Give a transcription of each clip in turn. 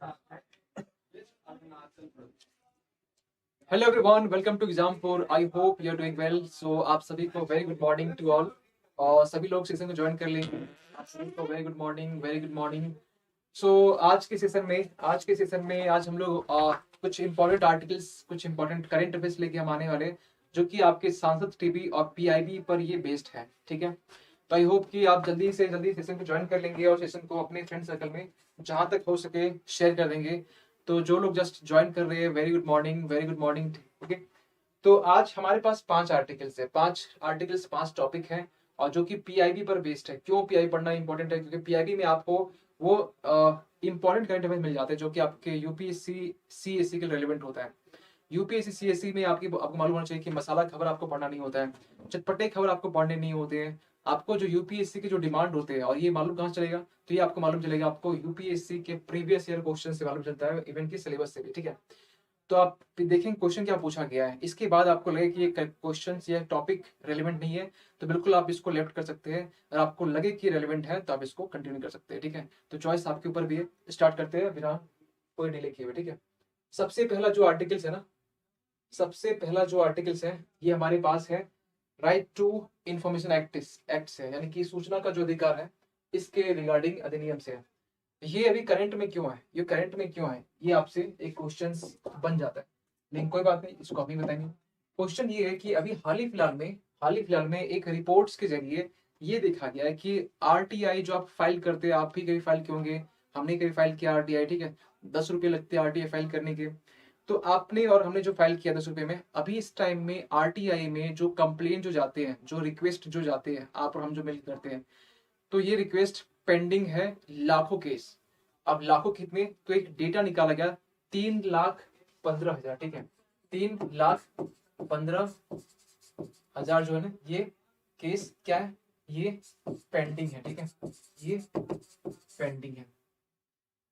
Hello everyone, welcome to Exampur. I hope you are doing well. So आप सभी को very good morning to all. और सभी लोग सेशन को ज्वाइन कर लेंगे। आप सभी को very good morning, very good morning. So आज के सेशन में आज हम लोग कुछ इंपॉर्टेंट आर्टिकल्स, कुछ इंपॉर्टेंट करंट अफेयर्स लेके हम आने वाले हैं, जो कि आपके सांसद टीवी और पीआईबी पर ये बेस्ड है। ठीक है, तो आई होप कि आप जल्दी से जल्दी सेशन को ज्वाइन कर लेंगे और सेशन को अपने फ्रेंड सर्कल में जहां तक हो सके शेयर कर देंगे। तो जो लोग जस्ट ज्वाइन कर रहे हैं, very good morning, very good morning. Okay, तो आज हमारे पास 5 आर्टिकल्स है, 5 आर्टिकल्स, 5 टॉपिक हैं, और जो कि पीआईबी पर बेस्ड है। क्यों पीआईबी पढ़ना इंपॉर्टेंट है? क्योंकि पीआईबी में आपको वो इंपॉर्टेंट करंट अफेयर मिल जाते हैं जो कि आपके यूपीएससी सीएससी के रिलेवेंट होता है। यूपीएससी सीएससी में आपको मालूम होना चाहिए कि मसाला खबर आपको पढ़ना नहीं होता है, चटपटे खबर आपको पढ़ने नहीं होते हैं। आपको जो यूपीएससी के जो डिमांड होते हैं, और ये मालूम कहाँ चलेगा? तो ये आपको मालूम चलेगा, आपको यूपीएससी के प्रीवियस ईयर क्वेश्चन से मालूम चलता है, इवन की सिलेबस से भी। ठीक है, तो आप देखेंगे क्वेश्चन क्या पूछा गया है। इसके बाद आपको लगे कि ये क्वेश्चन या टॉपिक रेलिवेंट नहीं है, तो बिल्कुल आप इसको लेफ्ट कर सकते हैं। अगर आपको लगे कि रेलिवेंट है तो आप इसको कंटिन्यू कर सकते हैं। ठीक है, तो चॉइस आपके ऊपर भी है। स्टार्ट करते हैं बिना कोई डिले किए हुए। ठीक है, सबसे पहला जो आर्टिकल्स है ना, सबसे पहला जो आर्टिकल्स है, ये हमारे पास है राइट टू इंफॉर्मेशन एक्ट से, यानी कि सूचना का जो अधिकार है, इसके रिगार्डिंग अधिनियम से है। ये अभी करंट में क्यों है, ये करंट में क्यों है, ये आपसे एक क्वेश्चन बन जाता है, लेकिन कोई बात नहीं, इसको अभी बताएंगे। क्वेश्चन ये है कि अभी हाल ही फिलहाल में एक रिपोर्ट्स के जरिए ये देखा गया है कि आरटीआई जो आप फाइल करते हैं, आप भी कभी फाइल किए होंगे, हमने कभी फाइल किया आरटीआई। ठीक है, 10 रुपये लगते हैं आरटीआई फाइल करने के। तो आपने और हमने जो फाइल किया 10 रुपये में, अभी इस टाइम में आरटीआई में जो कंप्लेन जो जाते हैं, जो रिक्वेस्ट जो जाते हैं, आप और हम जो मिल करते हैं, तो ये रिक्वेस्ट पेंडिंग है लाखों केस। अब लाखों कितने, तो एक डेटा निकाला गया, 3,15,000। ठीक है, 3,15,000 जो है ना, ये केस क्या है, ये पेंडिंग है। ठीक है, ये पेंडिंग है।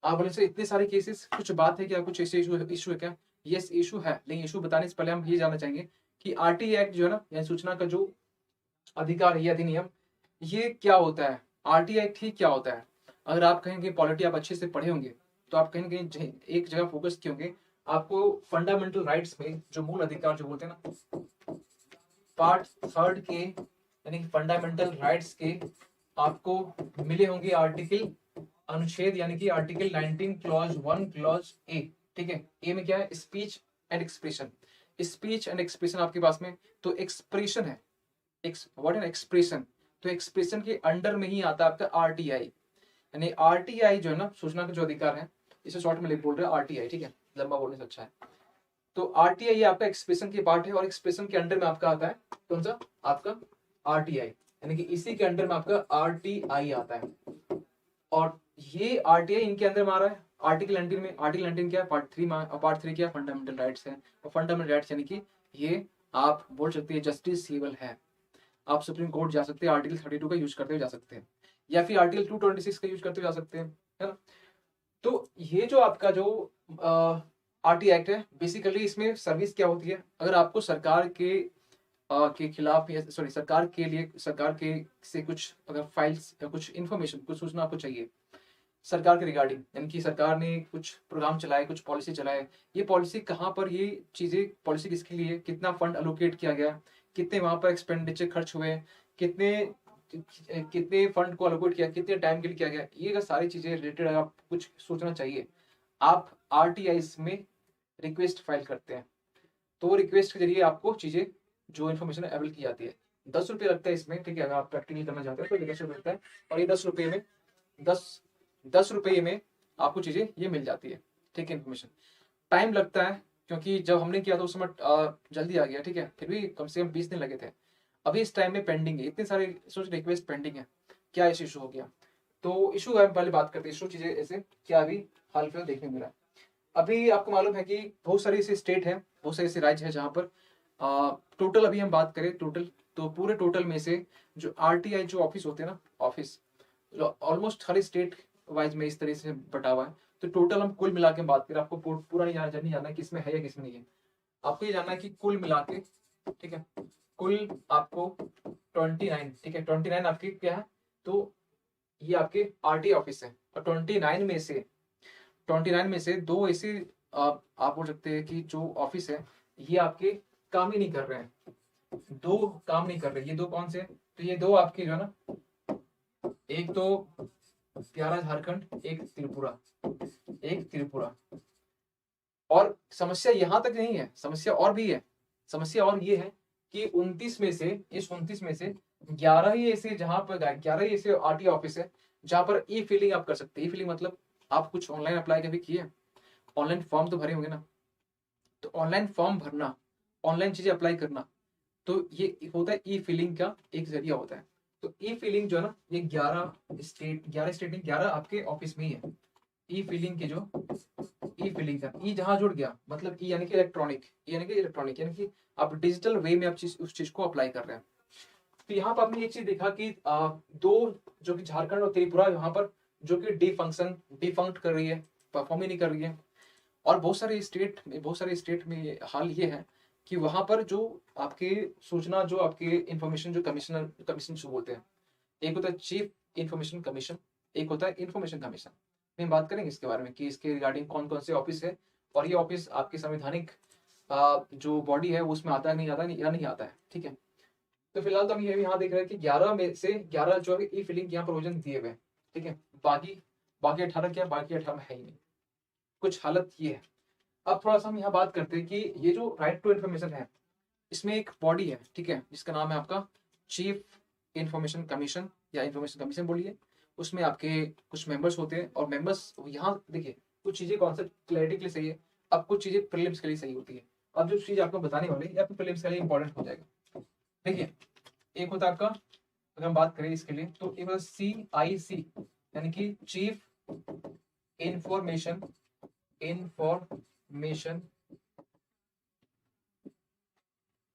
आप बोले से इतने सारे केसेस, कुछ बात है क्या, कुछ ऐसे इशू है क्या? यस, इशू है, लेकिन इशू बताने से पहले हम ये जानना चाहेंगे कि आरटी एक्ट जो है ना, यानी सूचना का जो अधिकार है, अधिनियम, ये क्या होता है? आरटी एक्ट ही क्या होता है? अगर आप कहेंगे पॉलिटी आप अच्छे से पढ़े होंगे, तो आप कहीं ना कहीं एक जगह फोकस किए होंगे। आपको फंडामेंटल राइट्स में जो मूल अधिकार जो बोलते हैं ना, पार्ट थर्ड के, यानी कि फंडामेंटल राइट्स के, आपको मिले होंगे आर्टिकल, अनुच्छेद, यानी कि आर्टिकल 19 क्लॉज 1 क्लॉज ए। ठीक है, ए में क्या है? Speech and expression. Speech and expression आपके पास में, तो एक्सप्रेशन है, व्हाट है एक्सप्रेशन, तो एक्सप्रेशन के अंडर में ही आता है आपका आरटीआई। यानी आरटीआई जो है ना, सूचना का जो अधिकार है, इसे शॉर्ट में बोल रहे हैं आरटीआई। ठीक है, लंबा बोलने से अच्छा है। तो आरटीआई ये आपका एक्सप्रेशन के पार्ट है, और एक्सप्रेशन के अंडर में आपका आता है कौन सा? आपका आरटीआई, यानी कि इसी के अंडर में आपका आरटीआई आता है। और ये आरटीआई इनके अंदर में आ रहा है आर्टिकल 19 में। आर्टिकल 19 क्या है? पार्ट 3 में, और पार्ट 3 क्या? फंडामेंटल राइट्स है। और फंडामेंटल राइट्स यानी कि ये आप बोल सकते हैं जस्टिसेबल है। आप सुप्रीम कोर्ट जा सकते हैं, आर्टिकल 32 का यूज करते हुए जा सकते हैं, या फिर आर्टिकल 226 का यूज करते हुए जा सकते हैं, है ना? तो ये जो आपका जो आरटी एक्ट है, बेसिकली इसमें सर्विस क्या होती है? अगर आपको सरकार के खिलाफ, या सॉरी, सरकार के लिए, सरकार के से कुछ अगर फाइल्स या कुछ इन्फॉर्मेशन, कुछ सूचना आपको चाहिए सरकार के रिगार्डिंग, यानी कि सरकार ने कुछ प्रोग्राम चलाए, कुछ पॉलिसी चलाए, ये पॉलिसी कहाँ पर, ये चीजें, पॉलिसी किसके लिए, कितना फंड अलोकेट किया गया, कितने वहां पर एक्सपेंडिचर खर्च हुए, कितने कितने फंड को अलोकेट किया, कितने टाइम के लिए किया गया, ये अगर सारी चीजें रिलेटेड अगर आप कुछ सोचना चाहिए, आप आरटीआई में रिक्वेस्ट फाइल करते हैं। तो वो रिक्वेस्ट के जरिए आपको चीजें, जो इन्फॉर्मेशन अवेल की जाती है। 10 रुपये लगता है इसमें। ठीक है, अगर आप प्रैक्टिकली करना चाहते हैं तो ये 10 रुपये लगता है, और ये 10 रुपये में, दस 10 रुपये में आपको चीजें ये मिल जाती है। ठीक है, इन्फॉर्मेशन टाइम लगता है, क्योंकि जब हमने किया था उस समय जल्दी आ गया। ठीक है, फिर भी कम से कम 20 दिन लगे थे। अभी इस टाइम में पेंडिंग है, इतने सारे सोच रिक्वेस्ट पेंडिंग है। क्या इस इशू हो गया? तो इशू है, पहले बात करते हैं इशू चीजें ऐसे क्या अभी हाल फिलहाल देखने को मिला है। अभी आपको मालूम है कि बहुत सारे ऐसे स्टेट है, बहुत सारे ऐसे राज्य है जहाँ पर टोटल, अभी हम बात करें टोटल, तो पूरे टोटल में से जो आरटीआई जो ऑफिस होते हैं ना, ऑफिस ऑलमोस्ट हर स्टेट वाइज में इस तरह से बटा हुआ है। तो टोटल हम कुल मिला के बात करें, आपको पूरा नहीं जानना है किसमें है या किसमें नहीं है। आपको ये जानना है कि कुल मिला के, ठीक है, कुल आपको 29, ठीक है, 29 आपकी क्या है? तो ये आपके आरटी ऑफिस है, और 29 में से 29 में से 2 ऐसे आप बोल सकते हैं कि जो ऑफिस है ये आपके काम ही नहीं कर रहे हैं, 2 काम नहीं कर रहे। ये 2 कौन से हैं? तो ये 2 आपके जो है ना, एक तो 11 झारखंड, एक त्रिपुरा। और समस्या यहाँ तक नहीं है, समस्या और भी है। समस्या और ये है कि 29 में से, इस 29 में से 11 ही ऐसे, जहां पर 11 ही ऐसे आरटीओ ऑफिस है जहां पर ई फिलिंग आप कर सकते हैं। ई फिलिंग मतलब आप कुछ ऑनलाइन अप्लाई कभी किए, ऑनलाइन फॉर्म तो भरे होंगे ना, तो ऑनलाइन फॉर्म भरना, ऑनलाइन चीजें अप्लाई करना, तो ये होता है ई फिलिंग का एक जरिया होता है। तो ई फिलिंग जो है ना, ये 11 स्टेट नहीं, 11 आपके ऑफिस में ही है। ई फिलिंग के जो ई फिलिंग का ई जहां जुड़ गया, मतलब ई यानी कि इलेक्ट्रॉनिक, यानी कि आप डिजिटल वे में आप उस चीज को अप्लाई कर रहे हैं। तो यहाँ पर आपने एक चीज देखा कि 2 जो कि झारखंड और त्रिपुरा यहाँ पर जो कि डिफंक्ट कर रही है, परफॉर्म ही नहीं कर रही है। और बहुत सारे स्टेट में हाल ये है कि वहां पर जो आपके सूचना, जो आपके इंफॉर्मेशन, जो कमीशन जो बोलते हैं, एक होता है चीफ इंफॉर्मेशन कमीशन, एक होता है इंफॉर्मेशन कमीशन। हम बात करेंगे इसके बारे में कि इसके रिगार्डिंग कौन कौन से ऑफिस है, और ये ऑफिस आपकी संवैधानिक जो बॉडी है उसमें आता है, नहीं आता है, या नहीं आता है, ठीक है। तो फिलहाल तो हम ये यहाँ देख रहे हैं कि 11 में से 11 जो है ई फिलिंग यहाँ प्रोविजन दिए हुए हैं, ठीक है। बाकी बाकी 18 क्या, बाकी 18 में है ही नहीं, कुछ हालत ये है। अब थोड़ा सा हम यहाँ बात करते हैं कि ये जो राइट टू इन्फॉर्मेशन है, इसमें एक बॉडी है, ठीक है, जिसका नाम है आपका चीफ इंफॉर्मेशन कमीशन या इंफॉर्मेशन कमीशन बोलिए। उसमें आपके कुछ मेंबर्स होते हैं, और मेंबर्स यहाँ देखिए, कुछ चीजें कॉन्सेप्ट क्लैरिटी के लिए सही है, अब कुछ चीजें प्रीलिम्स के लिए सही होती है। अब जो चीज आपको बताने वाले ये आपको प्रीलिम्स के लिए इंपॉर्टेंट हो जाएगा। देखिए, एक होता है आपका, अगर हम बात करें इसके लिए, तो एक होता है CIC, यानी कि चीफ इंफॉर्मेशन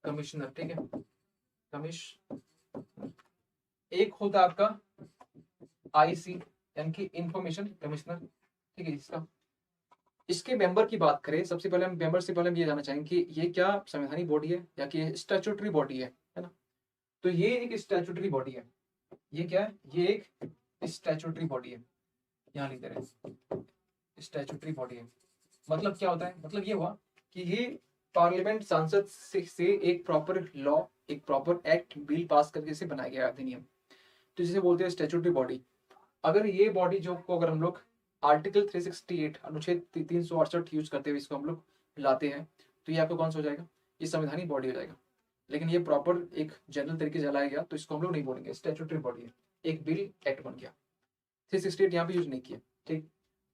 कमिश्नर, ठीक है, कमिश्नर। एक होता है आपका IC, यानी कि इंफॉर्मेशन कमिश्नर, ठीक है। इसके मेंबर की बात करें, सबसे पहले हम मेंबर से पहले हम ये जानना चाहेंगे कि ये क्या संवैधानिक बॉडी है या कि स्टैट्यूटरी बॉडी है ना। तो ये एक स्टैट्यूटरी बॉडी है। ये क्या है? ये एक स्टैट्यूटरी बॉडी है, यहाँ लिख दे रहे हैं, स्टैट्यूटरी बॉडी है। मतलब क्या होता है? मतलब ये हुआ कि ये पार्लियामेंट सांसद से एक प्रॉपर लॉ, एक प्रॉपर एक्ट, बिल पास करके इसे बनाया गया अधिनियम, तो जिसे बोलते हैं स्टैट्यूटरी बॉडी। अगर ये बॉडी जो को अगर हम लोग आर्टिकल 368 अनुच्छेद 368 यूज करते हुए इसको हम लोग लाते हैं, तो ये आपका कौन सा हो जाएगा? ये संवैधानिक बॉडी हो जाएगा। लेकिन ये प्रॉपर एक जनरल तरीके से चलाया गया, तो इसको हम लोग नहीं बोलेंगे, स्टैट्यूटरी बॉडी है, एक बिल एक्ट बन गया। 368 यहाँ पे यूज नहीं किया, ठीक।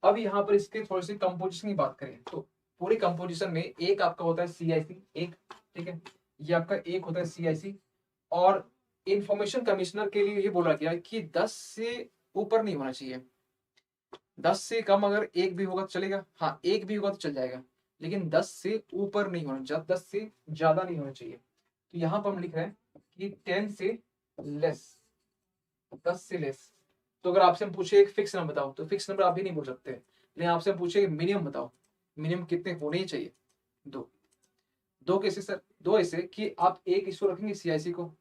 अब यहाँ पर इसके थोड़ी सी कंपोजिशन की बात करें, तो पूरे कंपोजिशन में एक आपका होता है CIC, एक, ठीक है, ये आपका एक होता है CIC। और इंफॉर्मेशन कमिश्नर के लिए ये बोला गया कि 10 से ऊपर नहीं होना चाहिए, 10 से कम अगर एक भी होगा तो चलेगा, हाँ एक भी होगा तो चल जाएगा, लेकिन 10 से ऊपर नहीं होना, 10 से ज्यादा नहीं होना चाहिए। तो यहाँ पर हम लिख रहे हैं कि 10 से लेस, 10 से लेस। तो अगर आपसे हम पूछे एक फिक्स नंबर बताओ, तो फिक्स नंबर आप भी नहीं बोल सकते, लेकिन आपसे हम पूछे मिनिमम बताओ, मिनिमम कितने होने ही चाहिए? 2। 2 कैसे सर? 2 ऐसे कि आप एक इसको रखेंगे CIC को,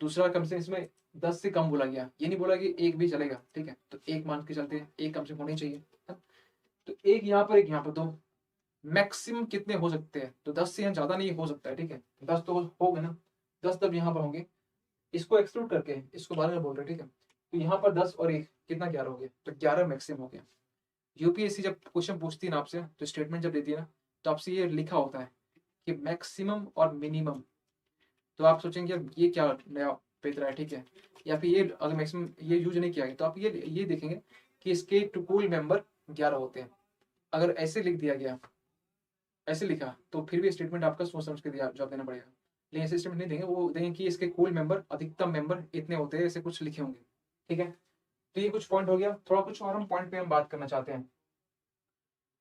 दूसरा कम से इसमें 10 से कम बोला गया, ये नहीं बोला कि एक भी चलेगा, ठीक है, तो एक मान के चलते हैं, एक कम से होना ही चाहिए, है? तो एक यहाँ पर, एक यहाँ पर, 2। मैक्सिमम कितने हो सकते हैं? तो 10 से यहाँ ज्यादा नहीं हो सकता है, ठीक है, 10 तो हो गए ना, 10 तब यहाँ पर होंगे, इसको एक्सक्लूड करके इसको बाद में बोल रहे हैं, ठीक है। तो यहाँ पर 10 और 1 कितना? 11 हो गया, तो 11 मैक्सिमम हो गया। UPSC जब क्वेश्चन पूछती है ना आपसे, तो स्टेटमेंट जब देती है ना, तो आपसे ये लिखा होता है कि मैक्सिमम और मिनिमम। तो आप सोचेंगे यार ये क्या नया पेतरा है, ठीक है, या फिर ये अगर मैक्सिमम ये यूज नहीं किया गया, तो आप ये देखेंगे कि इसके टुकुल मेंबर 11 होते हैं। अगर ऐसे लिख दिया गया, ऐसे लिखा, तो फिर भी स्टेटमेंट आपका सोच समझ के जवाब देना पड़ेगा। लेकिन ऐसे स्टेटमेंट नहीं देंगे, वो देंगे कि इसके कुल मेंबर, अधिकतम मेंबर इतने होते हैं, ऐसे कुछ लिखे होंगे, ठीक है। तो ये कुछ पॉइंट हो गया, थोड़ा कुछ और हम पॉइंट पे हम बात करना चाहते हैं।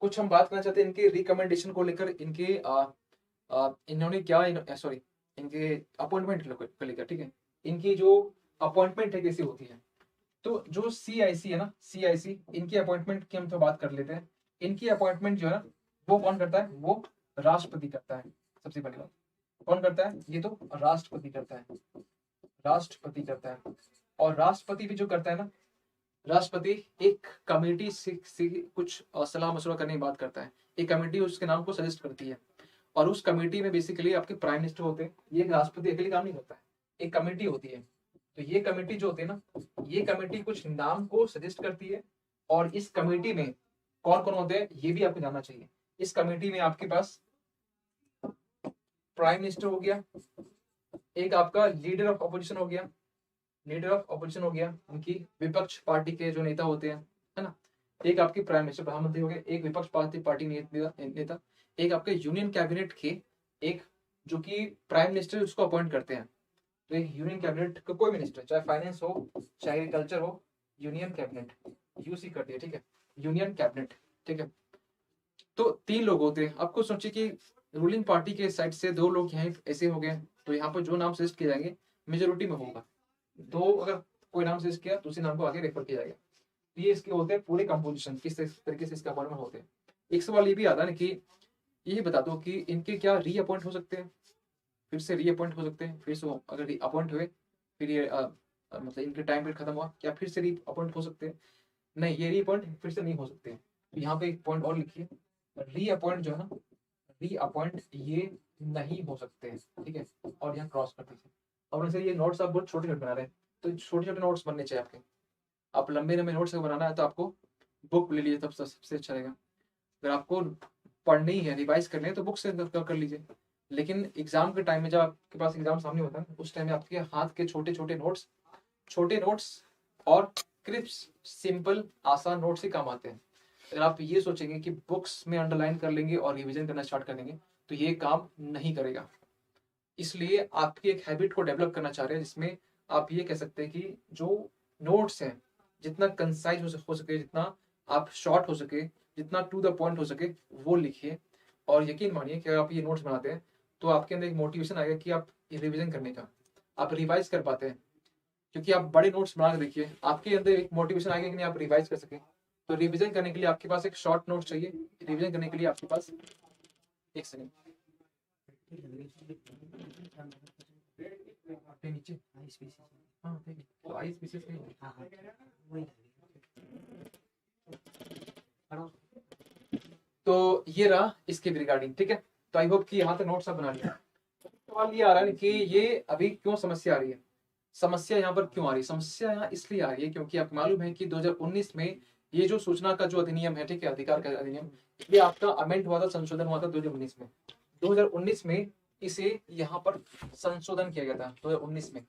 कुछ हम बात करना चाहते हैं इनके रिकमेंडेशन को लेकर, इनके इन्होंने क्या, सॉरी, इनके अपॉइंटमेंट को लेकर, ठीक है, इनकी जो अपॉइंटमेंट है कैसी होती है। तो जो CIC है ना, CIC, इनकी अपॉइंटमेंट की हम तो बात कर लेते हैं। इनकी अपॉइंटमेंट जो है ना, वो कौन करता है? वो राष्ट्रपति करता है। सबसे पहली बात, कौन करता है? ये तो राष्ट्रपति करता है, राष्ट्रपति करता है। और राष्ट्रपति भी जो करता है ना, राष्ट्रपति एक कमेटी से कुछ सलाह मशवरा करने की बात करता है। एक कमेटी उसके नाम को सजेस्ट करती है और उस कमेटी में बेसिकली आपके प्राइम मिनिस्टर होते हैं। ये राष्ट्रपति अकेले काम नहीं करता है, एक कमेटी होती है। तो ये कमेटी जो होती है ना, ये कमेटी कुछ नाम को सजेस्ट करती है और इस कमेटी में कौन कौन होते हैं ये भी आपको जानना चाहिए। इस कमेटी में आपके पास प्राइम मिनिस्टर हो गया, एक आपका लीडर ऑफ अपोजिशन हो गया, लीडर ऑफ अपोजिशन हो गया, उनकी विपक्ष पार्टी के जो नेता होते हैं, है ना। एक आपकी प्राइम मिनिस्टर प्रधानमंत्री हो गए, एक विपक्ष पार्टी नेता, एक आपके यूनियन कैबिनेट के एक जो कि प्राइम मिनिस्टर उसको अपॉइंट करते हैं। तो एक यूनियन कैबिनेट का कोई मिनिस्टर, चाहे फाइनेंस हो चाहे एग्रीकल्चर हो, यूनियन कैबिनेट यूसी करती है, ठीक है, यूनियन कैबिनेट, ठीक है। तो 3 लोग होते हैं। आपको सोचिए कि रूलिंग पार्टी के साइड से 2 लोग यहाँ ऐसे हो गए, तो यहाँ पर जो नाम सजेस्ट किए जाएंगे मेजोरिटी में होगा। दो अगर कोई नाम सजेस्ट किया तो उसी नाम को आगे रेफर किया जाएगा। तो ये इसके होते हैं पूरे कंपोजिशन, किस तरीके से इसका अपॉइंटमेंट होते हैं। एक सवाल ये भी आता है ना कि ये बता दो कि इनके क्या रीअपॉइंट हो सकते हैं, फिर से रीअपॉइंट हो सकते हैं, फिर से अगर अपॉइंट हुए फिर ये मतलब इनके टाइम पीरियड खत्म हुआ, क्या फिर से रीअपॉइंट हो सकते हैं? नहीं, ये रीअपॉइंट फिर से नहीं हो सकते। तो यहाँ पे एक पॉइंट और लिखिए, रीअपॉइंट जो है ना, रीअपॉइंट ये नहीं हो सकते हैं, ठीक है। और यहाँ क्रॉस कर दीजिए। और वैसे ये नोट्स आप बहुत छोटे छोटे बना रहे हैं, तो छोटे छोटे नोट्स बनने चाहिए आपके। आप लंबे लंबे नोट्स अगर बनाना है तो आपको बुक ले लीजिए, तब सबसे अच्छा रहेगा। अगर आपको पढ़नी है, रिवाइज करनी है, तो बुक से कर लीजिए। लेकिन एग्जाम के टाइम में, जब आपके पास एग्जाम सामने होता है, उस टाइम में आपके हाथ के छोटे नोट्स और क्रिप्स सिंपल आसान नोट्स ही काम आते हैं। अगर आप ये सोचेंगे कि बुक्स में अंडरलाइन कर लेंगे और रिवीजन करना स्टार्ट कर देंगे तो ये काम नहीं करेगा। इसलिए आपकी एक हैबिट को डेवलप करना चाह रहे हैं जिसमें आप ये कह सकते हैं कि जो नोट्स हैं जितना कंसाइज हो सके, जितना आप शॉर्ट हो सके, जितना टू द पॉइंट हो सके वो लिखिए। और यकीन मानिए कि अगर आप ये नोट्स बनाते हैं तो आपके अंदर एक मोटिवेशन आएगा कि आप रिविजन करने का, आप रिवाइज कर पाते हैं। क्योंकि आप बड़े नोट्स बना के देखिए, आपके अंदर एक मोटिवेशन आएगा कि नहीं आप रिवाइज कर सके। तो रिवीजन करने के लिए आपके पास एक शॉर्ट नोट चाहिए। रिवीजन करने के लिए आपके पास एक सेकंड नीचे हाँ ठीक है, तो आई स्पीसीज तो ये रहा इसके रिगार्डिंग, ठीक है। तो आई होप कि यहाँ तक नोट्स आप बना लिया। सवाल ये आ रहा है कि ये अभी क्यों समस्या आ रही है, समस्या यहाँ पर क्यों आ रही है? समस्या यहाँ इसलिए आ रही है क्योंकि आपको मालूम है कि 2019 में ये जो सूचना का जो अधिनियम है, ठीक है, अधिकार का अधिनियम, ये आपका अमेंड हुआ था, संशोधन हुआ था 2019 में। 2019 में इसे यहाँ पर संशोधन किया गया था 2019 में।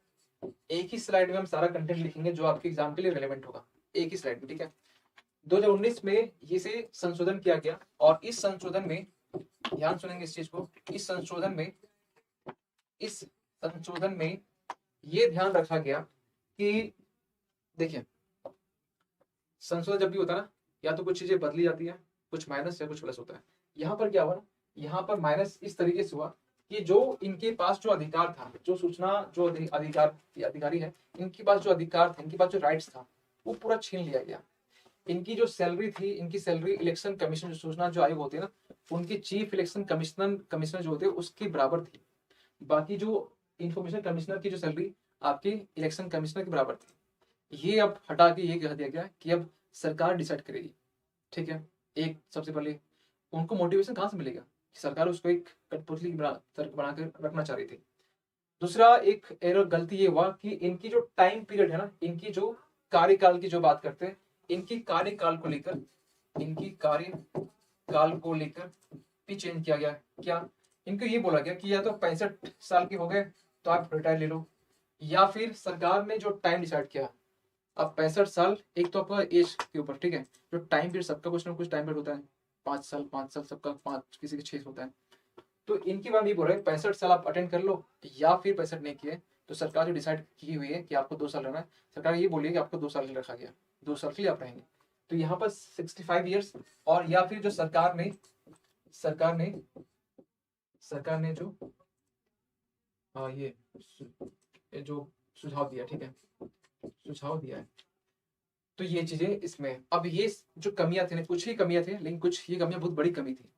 एक ही स्लाइड में हम सारा कंटेंट लिखेंगे जो आपके एग्जाम के लिए रेलेवेंट होगा, एक ही स्लाइड में, ठीक है। 2019 में इसे संशोधन किया गया और इस संशोधन में ध्यान सुनेंगे इस चीज को, इस संशोधन में ये ध्यान रखा गया कि देखिए, संशोधन जब भी होता है ना, या तो कुछ चीजें बदली जाती है, कुछ माइनस या कुछ प्लस होता है। यहाँ पर क्या हुआ ना, यहाँ पर माइनस इस तरीके से हुआ कि जो इनके पास जो अधिकार था, जो सूचना जो अधिकारी है, इनके पास जो अधिकार था, इनके पास जो राइट्स था, वो पूरा छीन लिया गया। इनकी जो सैलरी थी, इनकी सैलरी इलेक्शन कमीशन, जो सूचना जो आयोग होते हैं ना, उनकी चीफ इलेक्शन कमिश्नर जो होते हैं उसके बराबर थी। बाकी जो इंफॉर्मेशन कमिश्नर की जो सैलरी आपके इलेक्शन कमिश्नर के बराबर थी। ये अब हटा के ये कह दिया गया कि अब सरकार डिसाइड करेगी, ठीक है। एक सबसे पहले उनको मोटिवेशन कहाँ से मिलेगा कि सरकार उसको एक कठपुतली बना कर रखना चाह रही थी। दूसरा एक एरर गलती ये हुआ कि इनकी जो टाइम पीरियड है ना, इनकी जो कार्यकाल की जो बात करते हैं, इनकी कार्यकाल को लेकर भी चेंज किया गया। क्या इनको ये बोला गया कि या तो 65 साल के हो गए तो आप रिटायर ले लो, या फिर सरकार ने जो टाइम डिसाइड किया, अब 65 साल एक तो आपका एज के ऊपर, ठीक है, जो टाइम पीरियड सबका कुछ ना कुछ टाइम पीरियड होता है, 5 साल सबका 5, किसी के 6 होता है। तो इनकी बात ये बोल रहे हैं 65 साल आप अटेंड कर लो, या फिर 65 नहीं किए तो सरकार जो डिसाइड की हुई है कि आपको 2 साल रहना है, सरकार ये बोली है कि आपको 2 साल के लिए रखा गया, 2 साल के लिए आप रहेंगे। तो यहाँ पर 65 ईयर्स, और या फिर जो सरकार ने जो ये जो सुझाव दिया, ठीक है, सुझाव दिया है, तो ये चीजें इसमें। अब ये जो कमियां थी ना, कुछ ही कमियां थी, लेकिन कुछ ये कमियां बहुत बड़ी कमी थी।